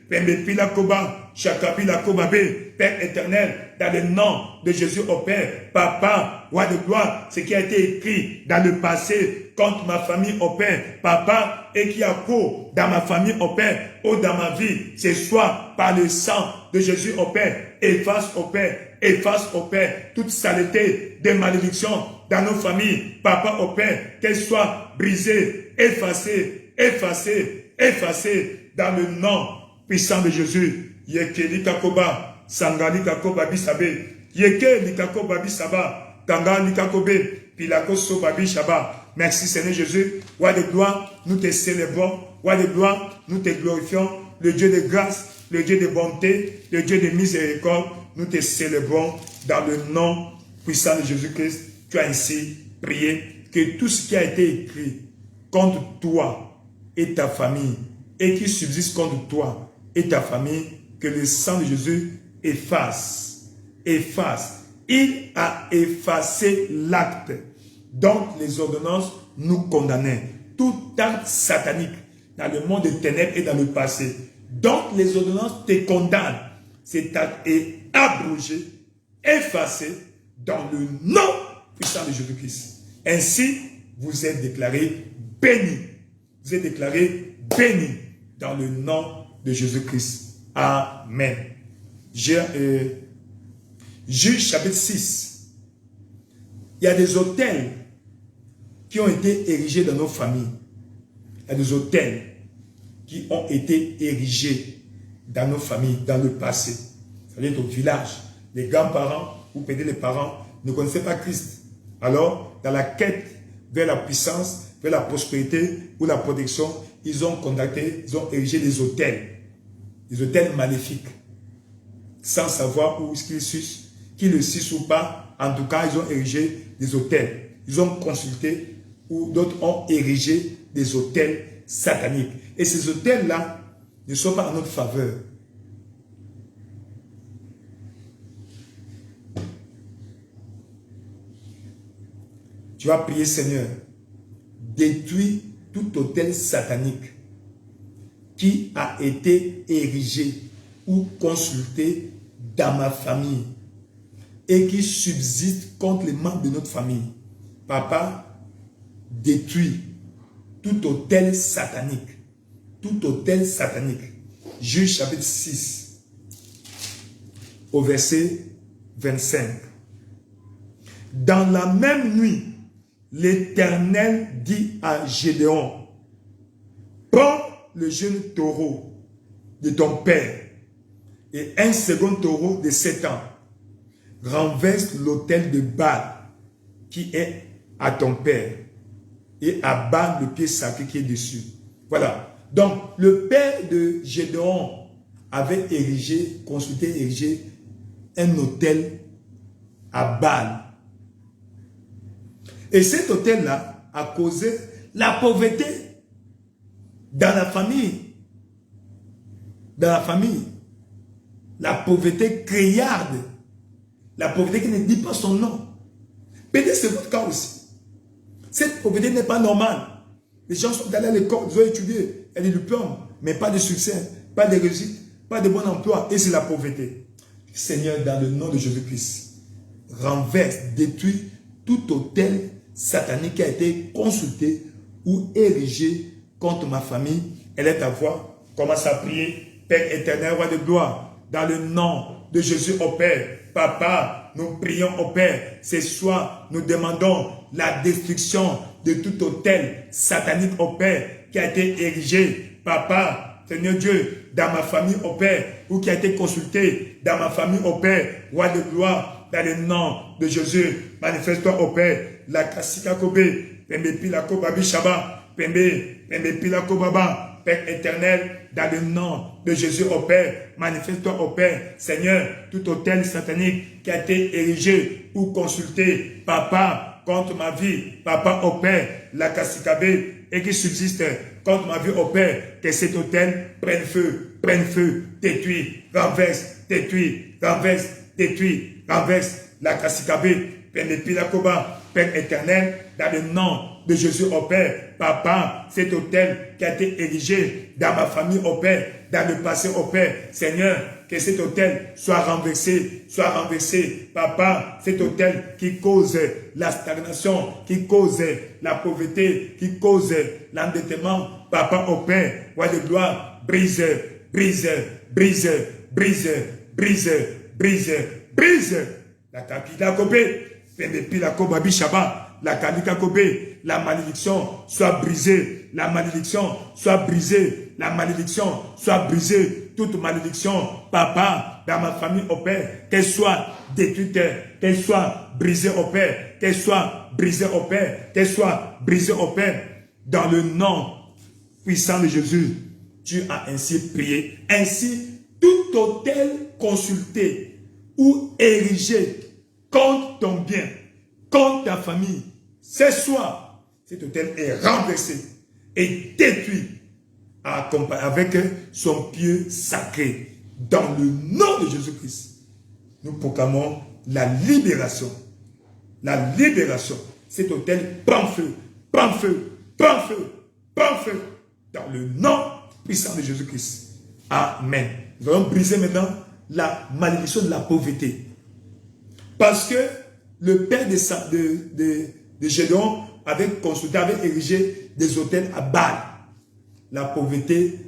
Pembepila Koba, Shakabila Kobabe, Père éternel, dans le nom de Jésus au Père, Papa, Roi de gloire, ce qui a été écrit dans le passé contre ma famille au Père, Papa, et qui a cours dans ma famille au Père, ou dans ma vie, ce soit par le sang de Jésus au Père, efface au Père, efface au Père toute saleté de malédiction dans nos familles, Papa au Père, qu'elle soit brisée, effacée, effacée, effacée dans le nom puissant de Jésus. Yekeli Kakoba, Sangali Kakoba Bisabe, Yekeli Kakoba Bisaba, Tangali Kakobe, Pilakoso Babi Shaba. Merci Seigneur Jésus, Roi de gloire, nous te célébrons, Roi de gloire, nous te glorifions, le Dieu de grâce, le Dieu de bonté, le Dieu de miséricorde, nous te célébrons dans le nom puissant de Jésus-Christ. Tu as ainsi prié que tout ce qui a été écrit contre toi et ta famille et qui subsiste contre toi et ta famille, que le sang de Jésus efface, efface. Il a effacé l'acte dont les ordonnances nous condamnaient. Tout acte satanique dans le monde des ténèbres et dans le passé, dont les ordonnances te condamnent, cet acte est abrogé, effacé dans le nom puissant de Jésus-Christ. Ainsi, vous êtes déclarés bénis. Vous êtes déclarés bénis dans le nom de Jésus-Christ. Amen. Juge chapitre 6. Il y a des autels qui ont été érigés dans nos familles. Il y a des autels qui ont été érigés dans nos familles, dans le passé. C'est-à-dire au village, les grands-parents ou peut-être les parents ne connaissaient pas Christ. Alors, dans la quête vers la puissance, vers la prospérité ou la protection, ils ont contacté, ils ont érigé des hôtels maléfiques, sans savoir où ils sucent, qui le sucent ou pas. En tout cas, ils ont érigé des hôtels. Ils ont consulté ou d'autres ont érigé des hôtels sataniques. Et ces hôtels-là ne sont pas en notre faveur. Tu vas prier, Seigneur, détruis tout hôtel satanique qui a été érigé ou consulté dans ma famille et qui subsiste contre les membres de notre famille. Papa, détruis tout hôtel satanique. Tout hôtel satanique. Juge chapitre 6, au verset 25. Dans la même nuit, l'Éternel dit à Gédéon, prends le jeune taureau de ton père et un second taureau de 7 ans, renverse l'autel de Baal qui est à ton père et abat le pied sacré qui est dessus. Voilà. Donc, le père de Gédéon avait érigé un autel à Baal. Et cet autel-là a causé la pauvreté dans la famille. Dans la famille. La pauvreté criarde. La pauvreté qui ne dit pas son nom. Peut-être c'est votre cas aussi. Cette pauvreté n'est pas normale. Les gens sont allés à l'école, ils ont étudié, il y a des diplômes, mais pas de succès, pas de réussite, pas de bon emploi. Et c'est la pauvreté. Seigneur, dans le nom de Jésus-Christ, renverse, détruit tout autel satanique qui a été consulté ou érigé contre ma famille. Elle est à voix. Commence à prier. Père éternel, roi de gloire, dans le nom de Jésus au Père. Papa, nous prions au Père. Ce soir, nous demandons la destruction de tout autel satanique au Père qui a été érigé. Papa, Seigneur Dieu, dans ma famille au Père, ou qui a été consulté dans ma famille au Père, roi de gloire, dans le nom de Jésus, manifeste-toi au Père. La kasika kobe, pembe pilako babi shaba, pembe pilako baba. Père éternel, dans le nom de Jésus au Père, manifeste-toi au Père. Seigneur, tout autel satanique qui a été érigé ou consulté, Papa, contre ma vie, Papa au Père, la kasikabe, et qui subsiste contre ma vie au Père, que cet autel prenne feu, détruit, renverse, détruit, renverse, détruit, renverse, la kasikabe, Pilakoba, Père éternel, dans le nom de Jésus au Père, Papa, cet autel qui a été érigé dans ma famille au Père, dans le passé au Père, Seigneur, que cet autel soit renversé, Papa, cet autel qui cause la stagnation, qui cause la pauvreté, qui cause l'endettement, Papa au Père, roi de gloire, brise, la kakita kopé, la kalika kobe, la malédiction soit brisée, la malédiction soit brisée, la malédiction soit brisée, toute malédiction, Papa, dans ma famille au Père, qu'elle soit détruite, qu'elle soit brisée au Père, qu'elle soit brisée au Père, qu'elle soit brisée au Père, dans le nom puissant de Jésus, tu as ainsi prié. Ainsi, tout autel consulté ou érigé contre ton bien, contre ta famille, ce soir, cet autel est renversé et détruit avec son pied sacré. Dans le nom de Jésus-Christ, nous proclamons la libération. La libération. Cet autel prend feu, prend feu, prend feu, prend feu. Dans le nom puissant de Jésus-Christ. Amen. Nous allons briser maintenant la malédiction de la pauvreté. Parce que le père de Gédéon avait consulté, avait érigé des autels à Baal. La pauvreté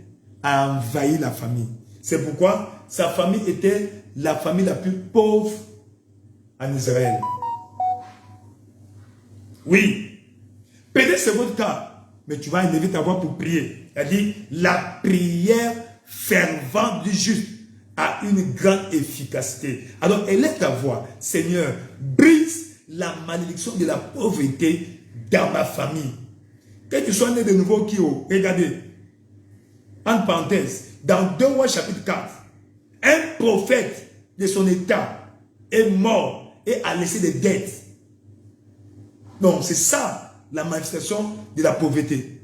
a envahi la famille. C'est pourquoi sa famille était la famille la plus pauvre en Israël. Oui. Peut-être c'est votre cas, mais tu vas élever ta voix pour prier. Il a dit, la prière fervente du juste a une grande efficacité. Alors, élève ta voix. Seigneur, brise la malédiction de la pauvreté dans ma famille. Que tu sois né de nouveau, Kio, regardez. En parenthèse, dans 2 Rois chapitre 4, un prophète de son état est mort et a laissé des dettes. Donc, c'est ça la manifestation de la pauvreté.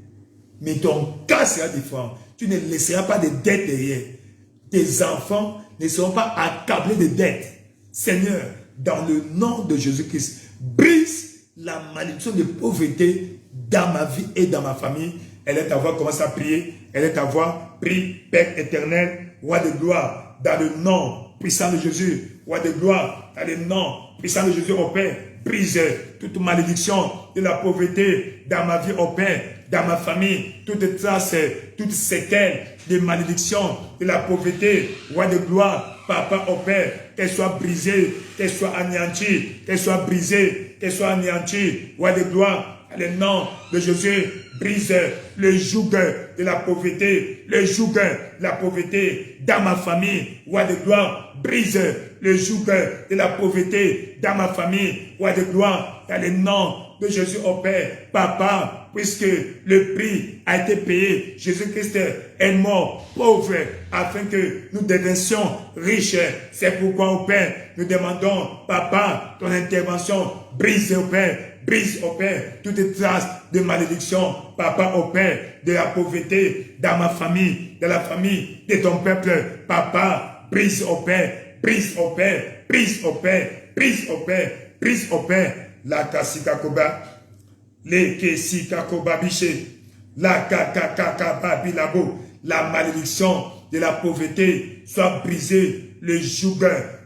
Mais ton cas sera différent. Tu ne laisseras pas de dettes derrière. Tes enfants ne seront pas accablés de dettes. Seigneur, dans le nom de Jésus-Christ, brise la malédiction de pauvreté dans ma vie et dans ma famille. Elle est ta voix, commence à prier. Elle est ta voix, prie, Père éternel, roi de gloire, dans le nom puissant de Jésus, roi de gloire, dans le nom puissant de Jésus, au Père, brise toute malédiction de la pauvreté dans ma vie, au Père, dans ma famille, toute trace, toute séquelle de malédiction de la pauvreté, roi de gloire, Papa au Père, qu'elle soit brisée, qu'elle soit anéantie, qu'elle soit brisée, qu'elle soit anéantie, roi de gloire, dans le nom de Jésus, brise le joug de la pauvreté, le joug de la pauvreté dans ma famille, roi de gloire, brise le joug de la pauvreté dans ma famille, roi de gloire, dans le nom de Jésus au Père, Papa, puisque le prix a été payé, Jésus-Christ est mort, pauvre, afin que nous devions riches. C'est pourquoi au Père, nous demandons, Papa, ton intervention, brise au Père, brise au Père, toute trace de malédiction, Papa au Père, de la pauvreté, dans ma famille, dans la famille de ton peuple, Papa, brise au Père, brise au Père, brise au Père, brise au Père, brise au Père, la kasikakoba, les kesikakoba biché, la kakakababilabo, la malédiction de la pauvreté soit brisée, le joug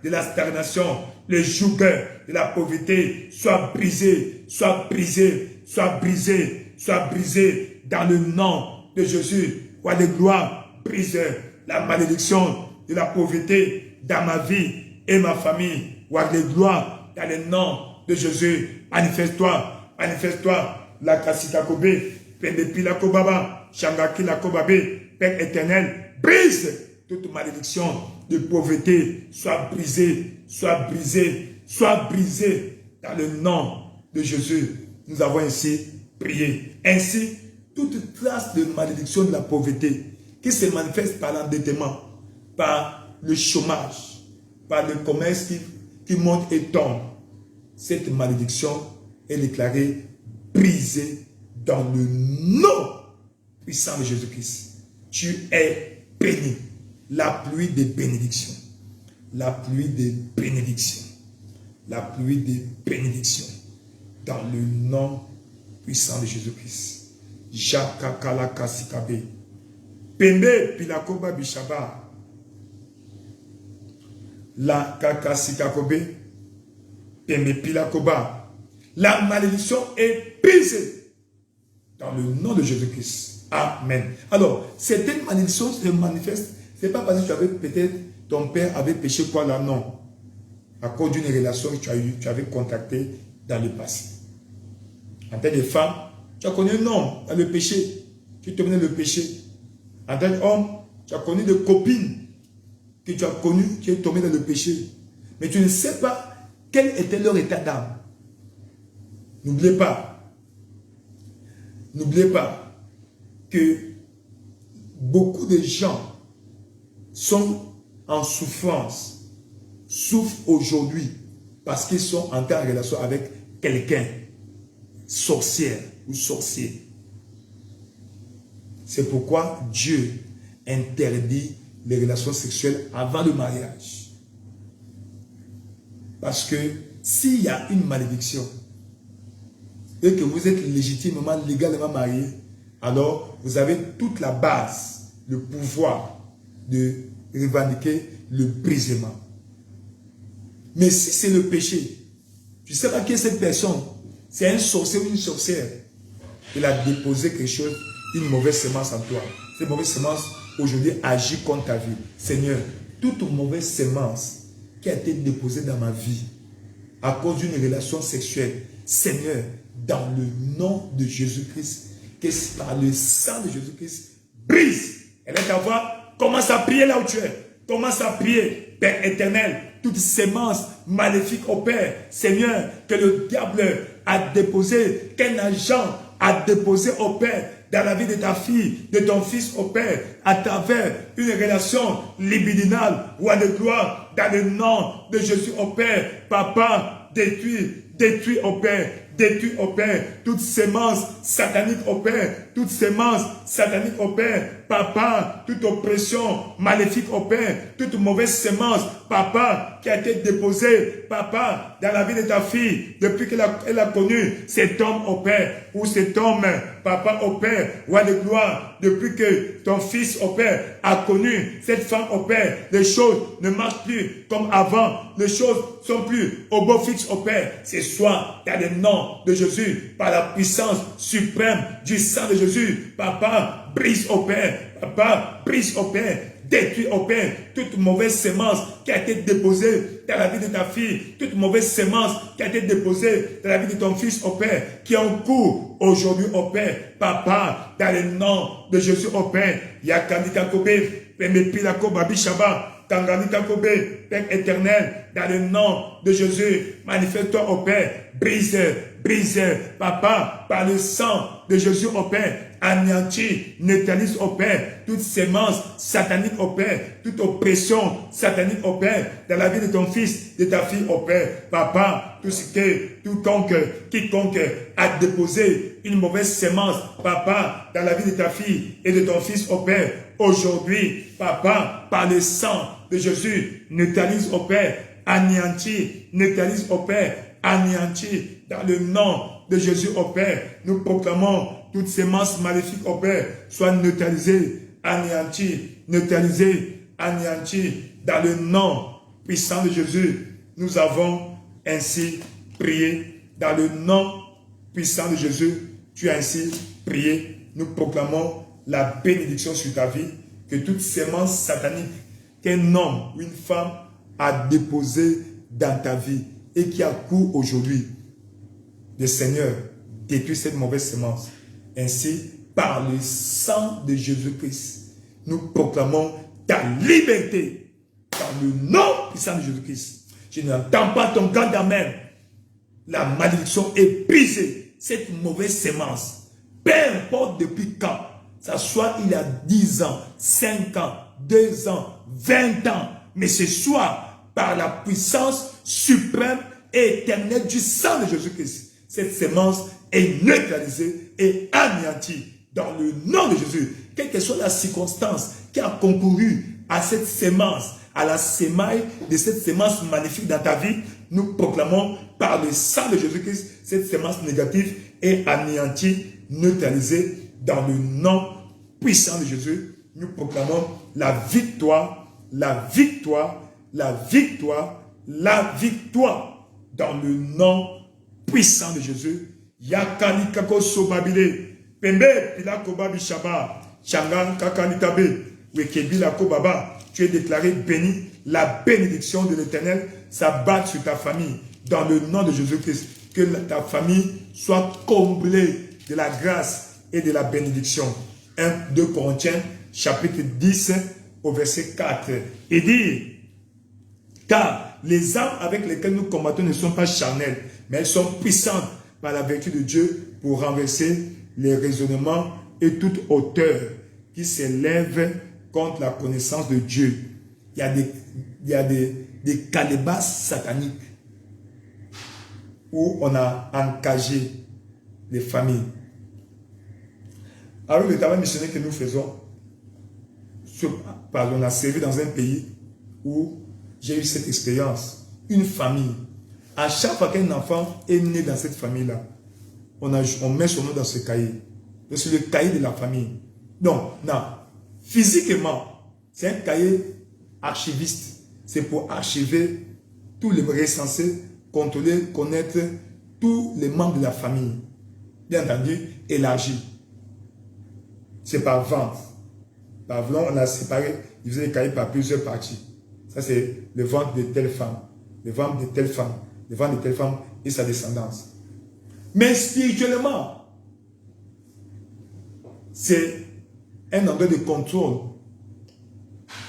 de la stagnation, le joug de la pauvreté soit brisé, soit brisé, soit brisé, soit brisé dans le nom de Jésus. Roi de gloire, brise la malédiction de la pauvreté dans ma vie et ma famille. Roi de gloire, dans le nom de Jésus, manifeste-toi, manifeste-toi, la kasita kobe, pendepi la kobaba, shangaki la kobabe, Père éternel, brise toute malédiction de pauvreté, soit brisée, soit brisée, soit brisée dans le nom de Jésus. Nous avons ainsi prié. Ainsi, toute trace de malédiction de la pauvreté qui se manifeste par l'endettement, par le chômage, par le commerce qui monte et tombe, cette malédiction est déclarée brisée dans le nom puissant de Jésus-Christ. Tu es béni. La pluie des bénédictions. La pluie des bénédictions. La pluie des bénédictions. Dans le nom puissant de Jésus-Christ. Jakakala kasikabe. Pembe pilakoba bishaba. La kakasikakobe. Pembe pilakoba. La malédiction est brisée dans le nom de Jésus-Christ. Amen. Alors, certaines malédictions se manifestent. Ce n'est pas parce que tu avais peut-être, ton père avait péché quoi là, non. À cause d'une relation que tu avais contactée dans le passé. En tant que femme, tu as connu un homme dans le péché. Tu te menais le péché. En tant qu'homme, tu as connu des copines que tu as connues qui sont tombées dans le péché. Mais tu ne sais pas quel était leur état d'âme. N'oubliez pas que beaucoup de gens sont en souffrance, souffrent aujourd'hui parce qu'ils sont entrés en relation avec quelqu'un, sorcière ou sorcier. C'est pourquoi Dieu interdit les relations sexuelles avant le mariage. Parce que s'il y a une malédiction et que vous êtes légitimement, légalement marié, alors vous avez toute la base, le pouvoir de revendiquer le brisement. Mais si c'est le péché, tu ne sais pas qui est cette personne, c'est un sorcier ou une sorcière, il a déposé quelque chose, une mauvaise semence en toi. Cette mauvaise semence, aujourd'hui, agit contre ta vie. Seigneur, toute mauvaise semence qui a été déposée dans ma vie à cause d'une relation sexuelle, Seigneur, dans le nom de Jésus-Christ, que par le sang de Jésus-Christ, brise. Elle est ta voix, commence à prier là où tu es. Commence à prier, Père éternel, toute sémence maléfique au Père, Seigneur, que le diable a déposé, qu'un agent a déposé au Père, dans la vie de ta fille, de ton fils au Père, à travers une relation libidinale, roi de gloire, dans le nom de Jésus au Père. Papa, détruis au Père, détruis au Père, toute sémence satanique au Père, toute sémence satanique au Père, Papa, toute oppression maléfique au Père, toute mauvaise sémence, Papa, qui a été déposée, Papa, dans la vie de ta fille, depuis qu'elle a connu cet homme au Père, ou cet homme, Papa, au Père, roi de gloire, depuis que ton fils au Père a connu cette femme au Père, les choses ne marchent plus comme avant, les choses sont plus au beau fixe au Père. Ce soir, dans le nom de Jésus, par la puissance suprême du sang de Jésus, Papa, brise au Père, Papa, brise au Père, détruis, au Père, toute mauvaise sémence qui a été déposée dans la vie de ta fille, toute mauvaise sémence qui a été déposée dans la vie de ton fils, au Père, qui est en cours aujourd'hui, au Père, Papa, dans le nom de Jésus, au Père, Yakandika Kobe, Pemepila Koba Bishaba, Tanganika Kobe, Père éternel, dans le nom de Jésus, manifeste-toi, au Père, brise, brise, Papa, par le sang de Jésus, au Père, anéantis, neutralise, au Père, toute sémence satanique, au Père, toute oppression satanique, au Père, dans la vie de ton fils, de ta fille, au Père, Papa, tout ce que, quiconque a déposé une mauvaise sémence, Papa, dans la vie de ta fille et de ton fils, au Père, aujourd'hui, Papa, par le sang de Jésus, neutralise, au Père, anéantis, neutralise, au Père, anéantis, dans le nom de Jésus, au Père, nous proclamons toute sémence maléfique, au Père, soit neutralisée, anéantie, neutralisée, anéantie, dans le nom puissant de Jésus. Nous avons ainsi prié, dans le nom puissant de Jésus, tu as ainsi prié. Nous proclamons la bénédiction sur ta vie, que toute sémence satanique qu'un homme ou une femme a déposée dans ta vie et qui a cours aujourd'hui, le Seigneur détruit cette mauvaise sémence. Ainsi, par le sang de Jésus-Christ, nous proclamons ta liberté dans le nom puissant de Jésus-Christ. Je n'entends pas ton grand amen. La malédiction est brisée. Cette mauvaise sémence, peu importe depuis quand, ça soit il y a 10 ans, 5 ans, 2 ans, 20 ans, mais ce soit par la puissance suprême et éternelle du sang de Jésus-Christ. Cette sémence est neutralisée et anéantie dans le nom de Jésus. Quelle que soit la circonstance qui a concouru à cette sémence, à la sémaille de cette sémence magnifique dans ta vie, nous proclamons par le sang de Jésus-Christ, cette sémence négative est anéantie, neutralisée dans le nom puissant de Jésus. Nous proclamons la victoire, la victoire, la victoire, la victoire dans le nom puissant de Jésus. Yakani kako sobabile, pembe pilako babi shaba, changan kakani tabe, wekebila ko baba. Tu es déclaré béni. La bénédiction de l'Éternel s'abatte sur ta famille dans le nom de Jésus-Christ. Que ta famille soit comblée de la grâce et de la bénédiction. 2 Corinthiens chapitre 10 au verset 4. Il dit, car les armes avec lesquelles nous combattons ne sont pas charnelles, mais elles sont puissantes par la vertu de Dieu pour renverser les raisonnements et toute hauteur qui s'élève contre la connaissance de Dieu. Il y a des calebasses sataniques où on a encagé les familles. Alors le travail missionnaire que nous faisons, on a servi dans un pays où j'ai eu cette expérience. Une famille, à chaque fois qu'un enfant est né dans cette famille-là, on met son nom dans ce cahier. C'est le cahier de la famille. Donc, non, physiquement, c'est un cahier archiviste. C'est pour archiver tous les recensés, contrôler, connaître tous les membres de la famille. Bien entendu, élargi. C'est par vente. Par vente, on a séparé, divisé les cahiers par plusieurs parties. Ça, c'est le ventre de telle femme, le ventre de telle femme, le ventre de telle femme et sa descendance. Mais spirituellement, c'est un endroit de contrôle.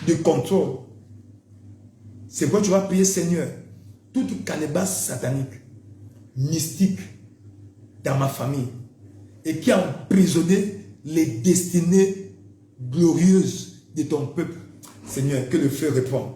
De contrôle. C'est quoi tu vas prier, Seigneur, toute calebasse satanique, mystique, dans ma famille, et qui a emprisonné les destinées glorieuses de ton peuple. Seigneur, que le feu réponde.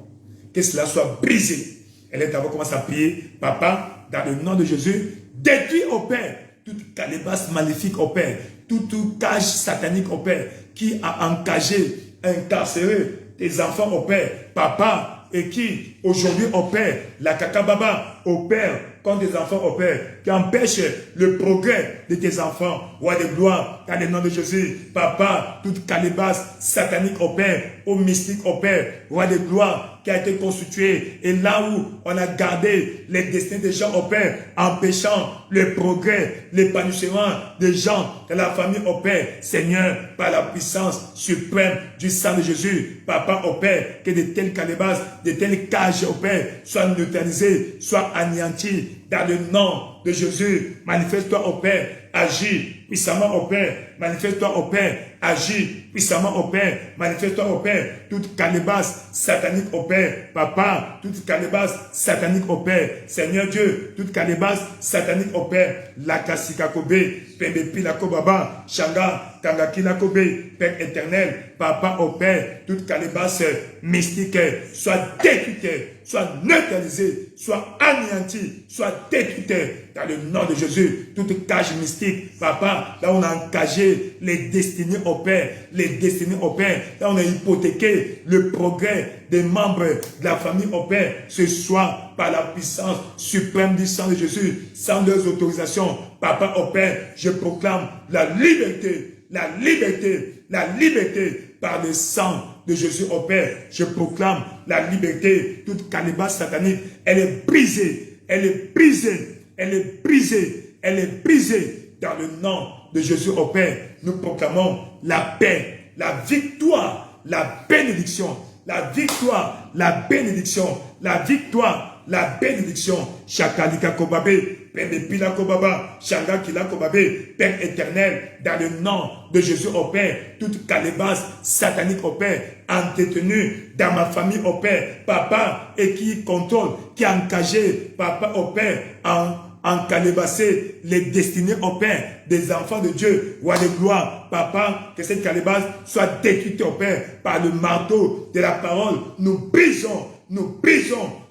Que cela soit brisé. Elle est d'abord commencé à prier. Papa, dans le nom de Jésus, détruis au Père toute calebasse maléfique au Père, toute cage satanique au Père, qui a encagé, incarcéré tes enfants au Père. Papa, et qui aujourd'hui au Père, la kakababa au Père, contre tes enfants, au Père, qui empêche le progrès de tes enfants. Roi de gloire, dans le nom de Jésus, Papa, toute calebasse satanique, au Père, au mystique, au Père, Roi de gloire, qui a été constitué, et là où on a gardé les destinées des gens au Père, empêchant le progrès, l'épanouissement des gens de la famille au Père, Seigneur, par la puissance suprême du sang de Jésus, Papa au Père, que de telles calebasses, de telles cages au Père soient neutralisées, soient anéanties dans le nom de Jésus. Manifeste-toi au Père, agis puissamment au Père, manifeste-toi au Père, agis puissamment au Père, manifeste-toi au Père, toute calebasse satanique au Père, Papa, toute calebasse satanique au Père, Seigneur Dieu, toute calebasse satanique au Père, la kasikakobe, Pembepi la kobaba, Shanga, Kangakila kobe, Père éternel, Papa au Père, toute calebasse mystique, soit détruite, soit neutralisée, soit anéantie, soit détruite, dans le nom de Jésus, toute cage mystique, Papa, là on a encagé les destinées au Père, les destinées au Père, là on a hypothéqué le progrès des membres de la famille au Père, ce soir, par la puissance suprême du sang de Jésus, sans leurs autorisations, Papa au Père, je proclame la liberté, la liberté, la liberté par le sang de Jésus au Père. Je proclame la liberté. Toute calebasse satanique, elle est brisée, elle est brisée, elle est brisée, elle est brisée dans le nom de Jésus au Père. Nous proclamons la paix, la victoire, la bénédiction, la victoire, la bénédiction, la victoire, la bénédiction. Chakalika kobabe, Pembepila kobaba, Shanga kila kobabe, Père éternel, dans le nom de Jésus au Père, toute calebasse satanique au Père, entretenue dans ma famille au Père, Papa, et qui contrôle, qui a encagé, Papa au Père, en calebassé les destinées au Père des enfants de Dieu, roi de gloire, Papa, que cette calebasse soit détruite au Père par le marteau de la parole. Nous brisons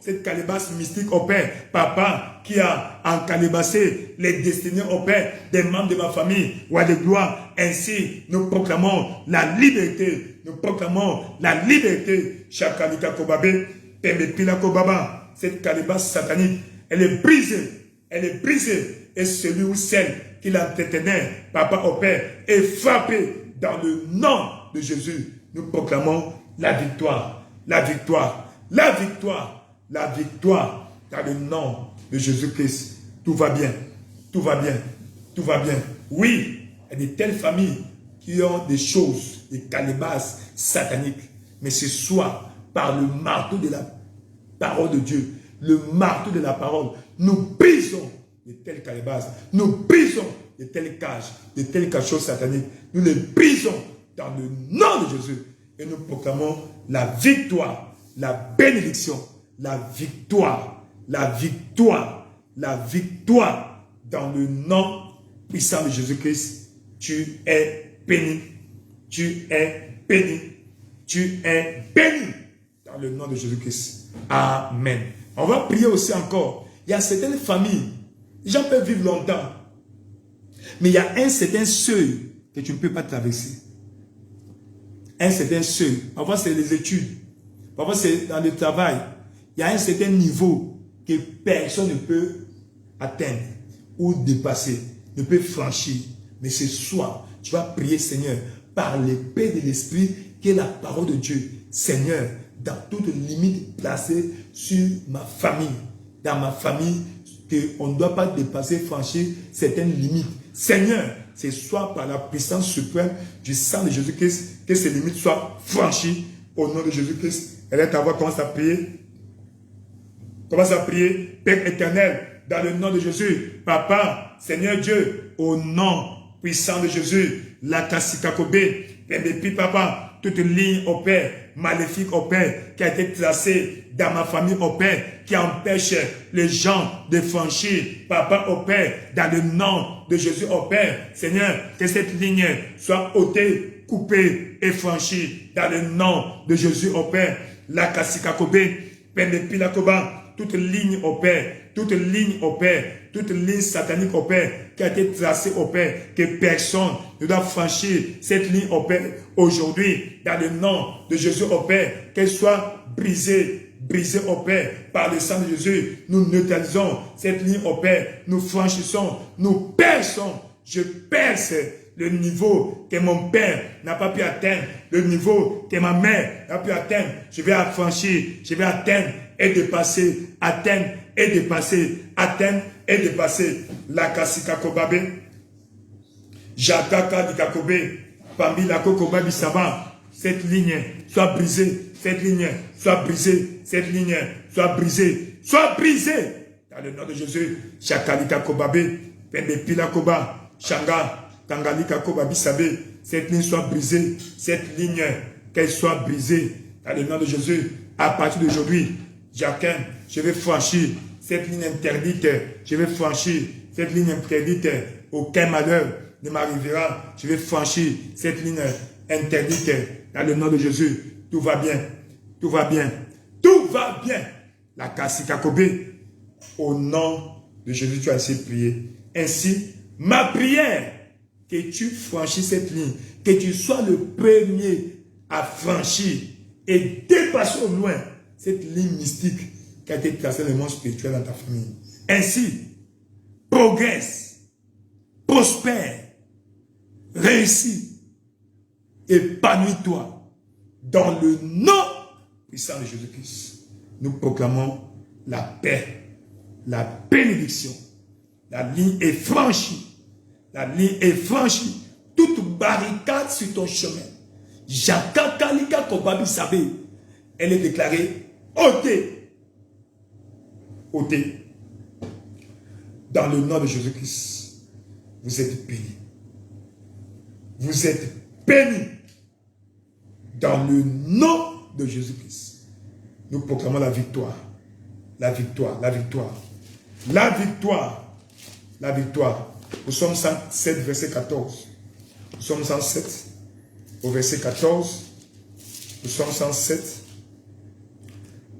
cette calebasse mystique au Père, Papa, qui a encalebassé les destinées au Père des membres de ma famille, roi de gloire. Ainsi, nous proclamons la liberté, nous proclamons la liberté. Chakalika kobabe, Pembepila kobaba, cette calebasse satanique, elle est brisée. Elle est brisée, et celui ou celle qui l'entretenait, Papa au Père, est frappé dans le nom de Jésus. Nous proclamons la victoire, la victoire, la victoire, la victoire dans le nom de Jésus-Christ. Tout va bien, tout va bien, tout va bien. Oui, il y a de telles familles qui ont des choses, des calebasses sataniques, mais ce soir, par le marteau de la parole de Dieu, le marteau de la parole, nous brisons de telles calebasses, nous brisons de telles cages, de telles cachottes sataniques, nous les brisons dans le nom de Jésus et nous proclamons la victoire, la bénédiction, la victoire, la victoire, la victoire dans le nom puissant de Jésus-Christ. Tu es béni, tu es béni, tu es béni dans le nom de Jésus-Christ. Amen. On va prier aussi encore. Il y a certaines familles, les gens peuvent vivre longtemps, mais il y a un certain seuil que tu ne peux pas traverser. Un certain seuil. Parfois c'est les études, parfois c'est dans le travail. Il y a un certain niveau que personne ne peut atteindre ou dépasser, ne peut franchir. Mais ce soir, tu vas prier, Seigneur, par l'épée de l'Esprit, qui est la parole de Dieu. Seigneur, dans toute limite placée sur ma famille, dans ma famille, qu'on ne doit pas dépasser, franchir certaines limites. Seigneur, ce soit par la puissance suprême du sang de Jésus-Christ, que ces limites soient franchies au nom de Jésus-Christ. Et là, ta voix commence à prier. Commence à prier. Père éternel, dans le nom de Jésus, Papa, Seigneur Dieu, au nom puissant de Jésus, la Kassikakobe, Papa, toute ligne au Père, maléfique au Père, qui a été tracée dans ma famille au Père, qui empêche les gens de franchir, Papa au Père, dans le nom de Jésus au Père. Seigneur, que cette ligne soit ôtée, coupée et franchie dans le nom de Jésus au Père. La Kassikakobe, Pendepilakoba, toute ligne au Père, toute ligne au Père, toute ligne satanique au Père, qui a été tracée au Père, que personne ne doit franchir cette ligne au Père aujourd'hui, dans le nom de Jésus au Père, qu'elle soit brisée, brisée, ô Père, par le sang de Jésus. Nous neutralisons cette ligne, ô Père. Nous franchissons, nous perçons. Je perce le niveau que mon père n'a pas pu atteindre, le niveau que ma mère n'a pas pu atteindre. Je vais franchir, je vais atteindre et dépasser, atteindre et dépasser, atteindre et dépasser. La kasika kobabe, Jakaka di kakobe, Pambi la kokoba bisaba. Cette ligne soit brisée, cette ligne soit brisée, cette ligne soit brisée, soit brisée. Dans le nom de Jésus, Chakalika kobabe, Pembe pila koba, Shanga. Tangalika Koba Bisabe, cette ligne soit brisée, cette ligne, qu'elle soit brisée, dans le nom de Jésus, à partir d'aujourd'hui, Jacquin, je vais franchir cette ligne interdite, je vais franchir cette ligne interdite, aucun malheur ne m'arrivera, je vais franchir cette ligne interdite, dans le nom de Jésus, tout va bien, tout va bien, tout va bien, la Kassika Kobe, au nom de Jésus, tu as essayé de prier, ainsi, ma prière, que tu franchis cette ligne, que tu sois le premier à franchir et dépasser au loin cette ligne mystique qui a été tracée dans le monde spirituel dans ta famille. Ainsi, progresse, prospère, réussis, épanouis-toi dans le nom puissant de Jésus-Christ. Nous proclamons la paix, la bénédiction. La ligne est franchie. La ligne est franchie. Toute barricade sur ton chemin. Jakakalika Kobabi Sabe. Elle est déclarée ôtée. Ôtée. Dans le nom de Jésus-Christ. Vous êtes bénis. Vous êtes bénis. Dans le nom de Jésus-Christ. Nous proclamons la victoire. La victoire. La victoire. La victoire. La victoire. Nous sommes 107, verset 14. Nous sommes 107, au verset 14. Nous sommes 107,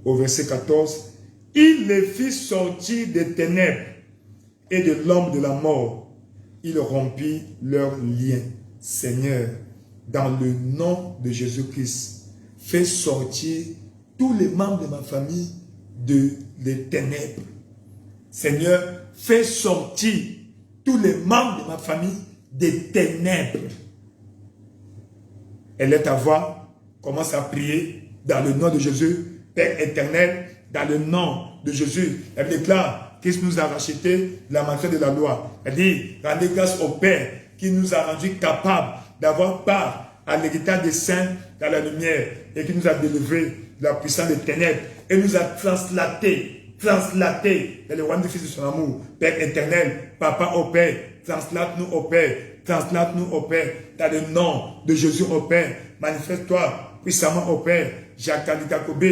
au verset 14. Il les fit sortir des ténèbres et de l'ombre de la mort. Il rompit leurs liens. Seigneur, dans le nom de Jésus-Christ, fais sortir tous les membres de ma famille des ténèbres. Seigneur, fais sortir tous les membres de ma famille des ténèbres. Elle est ta voix. Commence à prier dans le nom de Jésus. Père éternel, dans le nom de Jésus. Elle déclare Christ nous a racheté la matière de la loi. Elle dit, rendez grâce au Père qui nous a rendus capables d'avoir part à l'héritage des saints dans la lumière et qui nous a délivrés de la puissance des ténèbres et nous a translatés dans le royaume du Fils de son amour. Père éternel, Papa au Père, translate-nous au Père, translate-nous au Père, dans le nom de Jésus au Père, manifeste-toi puissamment au Père, Jakalika Kobe,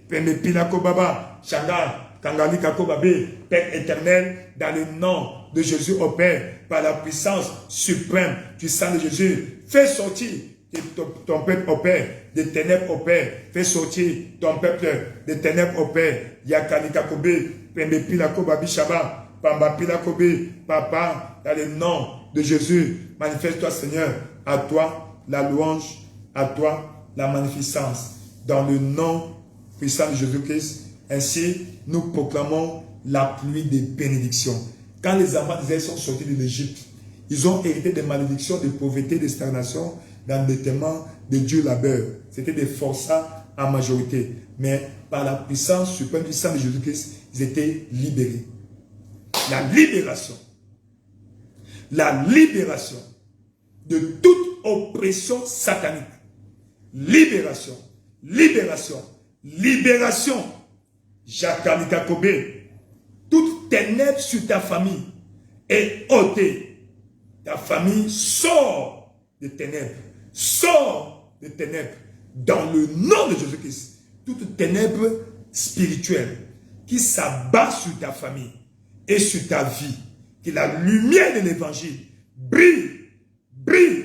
Pembe Pila Kobaba, Shanga, Kangalika Kobabe, Père éternel, dans le nom de Jésus au Père, par la puissance suprême du sang de Jésus, fais sortir ton peuple au Père, des ténèbres au Père, fais sortir ton peuple des ténèbres au Père, Yakalika Kobe, Pembe Pila Kobabi Shaba, Pamba Pila Kobe, Papa, dans le nom de Jésus, manifeste-toi Seigneur, à toi la louange, à toi la magnificence, dans le nom puissant de Jésus-Christ. Ainsi, nous proclamons la pluie des bénédictions. Quand les enfants d'Israël sont sortis de l'Égypte, ils ont hérité des malédictions, de pauvreté, de stagnation, d'endettement, de Dieu labeur. C'était des forçats en majorité. Mais par la puissance suprême du sang de Jésus-Christ, ils étaient libérés. La libération de toute oppression satanique. Libération, libération, libération. Jakalika Kobe, toute ténèbre sur ta famille est ôtée. Ta famille sort des ténèbres. Sort des ténèbres. Dans le nom de Jésus-Christ. Toute ténèbre spirituelle qui s'abat sur ta famille et sur ta vie. Que la lumière de l'évangile brille. Brille.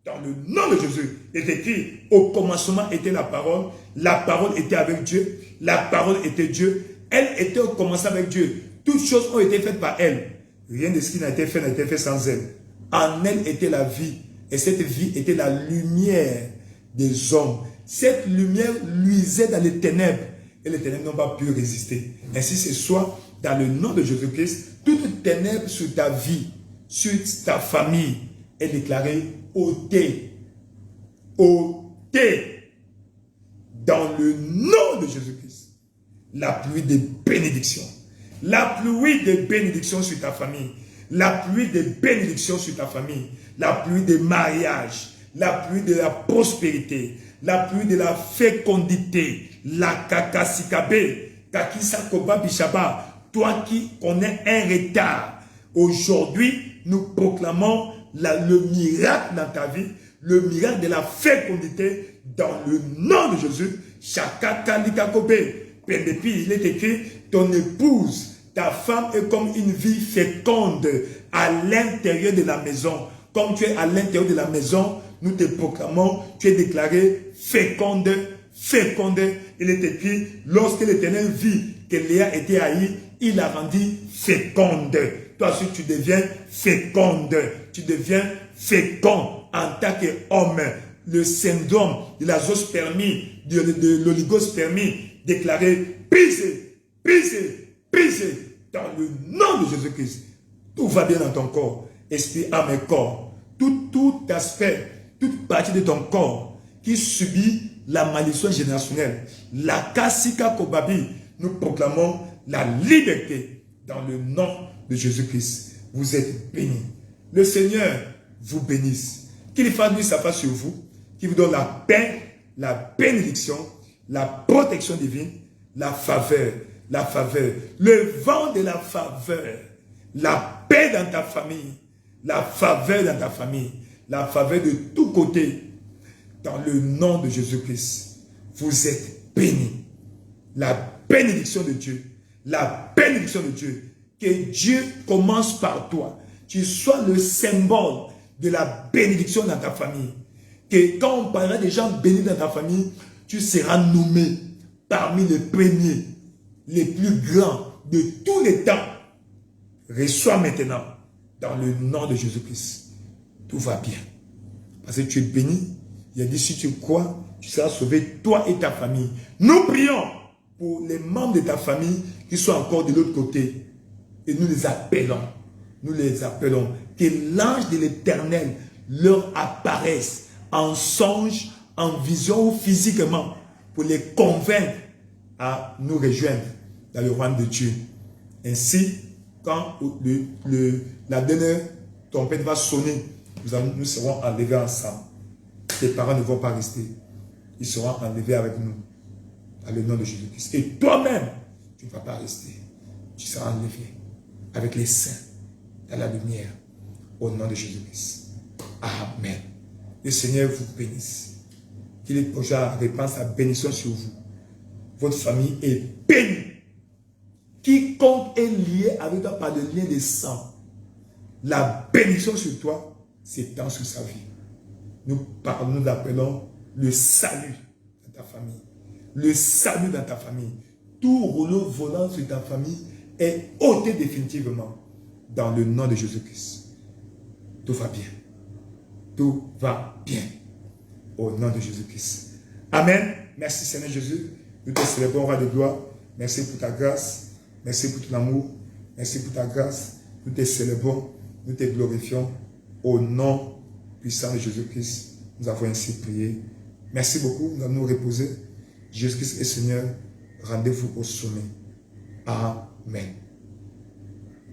Dans le nom de Jésus. Il est écrit, au commencement était la parole était avec Dieu, la parole était Dieu, elle était au commencement avec Dieu. Toutes choses ont été faites par elle. Rien de ce qui n'a été fait sans elle. En elle était la vie, et cette vie était la lumière des hommes. Cette lumière luisait dans les ténèbres, et les ténèbres n'ont pas pu résister. Ainsi, ce soir, dans le nom de Jésus-Christ, toute ténèbre sur ta vie, sur ta famille, est déclarée ôtée. Ôtée. Dans le nom de Jésus-Christ. La pluie de bénédiction. La pluie de bénédiction sur ta famille. La pluie de bénédiction sur ta famille. La pluie de mariage. La pluie de la prospérité. La pluie de la fécondité. La kakasikabe. Kakisakoba bishaba. Toi qui connais un retard. Aujourd'hui, nous proclamons le miracle dans ta vie. Le miracle de la fécondité dans le nom de Jésus. Shakakalikakobe. Depuis, il est écrit, ton épouse, ta femme est comme une vie féconde à l'intérieur de la maison. Comme tu es à l'intérieur de la maison, nous te proclamons, tu es déclaré féconde, féconde. Il est écrit, lorsque l'Éternel vit que Léa était haïe, il la rendit féconde. Toi aussi, tu deviens féconde. Tu deviens fécond en tant qu'homme. Le syndrome de l'azospermie, de l'oligospermie, déclaré, brisé, brisé, brisé, dans le nom de Jésus-Christ. Tout va bien dans ton corps, esprit, âme et corps. Tout aspect, toute partie de ton corps qui subit la malédiction générationnelle, la Kasika Kobabi, nous proclamons la liberté dans le nom de Jésus-Christ. Vous êtes bénis. Le Seigneur vous bénisse. Qu'il fasse lui sa face sur vous, qu'il vous donne la paix, la bénédiction, la protection divine, la faveur, le vent de la faveur, la paix dans ta famille, la faveur dans ta famille, la faveur de tous côtés, dans le nom de Jésus-Christ. Vous êtes bénis. La bénédiction de Dieu, la bénédiction de Dieu, que Dieu commence par toi. Tu sois le symbole de la bénédiction dans ta famille. Que quand on parlera des gens bénis dans ta famille, tu seras nommé parmi les premiers, les plus grands de tous les temps. Reçois maintenant, dans le nom de Jésus-Christ. Tout va bien. Parce que tu es béni. Il a dit, si tu crois, tu seras sauvé, toi et ta famille. Nous prions pour les membres de ta famille qui sont encore de l'autre côté. Et nous les appelons. Nous les appelons. Que l'ange de l'Éternel leur apparaisse en songe, en vision ou physiquement, pour les convaincre à nous rejoindre dans le royaume de Dieu. Ainsi, quand la dernière trompette va sonner, nous serons enlevés ensemble. Tes parents ne vont pas rester. Ils seront enlevés avec nous, dans le nom de Jésus-Christ. Et toi-même, tu ne vas pas rester. Tu seras enlevé avec les saints, dans la lumière, au nom de Jésus-Christ. Amen. Le Seigneur vous bénisse. Qu'il ait déjà répand sa bénédiction sur vous. Votre famille est bénie. Quiconque est lié avec toi par le lien de sang, la bénédiction sur toi s'étend sur sa vie. Nous l'appelons le salut dans ta famille. Le salut dans ta famille. Tout rouleau volant sur ta famille est ôté définitivement dans le nom de Jésus-Christ. Tout va bien. Tout va bien. Au nom de Jésus-Christ. Amen. Merci Seigneur Jésus. Nous te célébrons, roi de gloire. Merci pour ta grâce. Merci pour ton amour. Merci pour ta grâce. Nous te célébrons. Nous te glorifions. Au nom puissant de Jésus-Christ, nous avons ainsi prié. Merci beaucoup. Nous allons nous reposer. Jésus-Christ est Seigneur. Rendez-vous au sommet. Amen.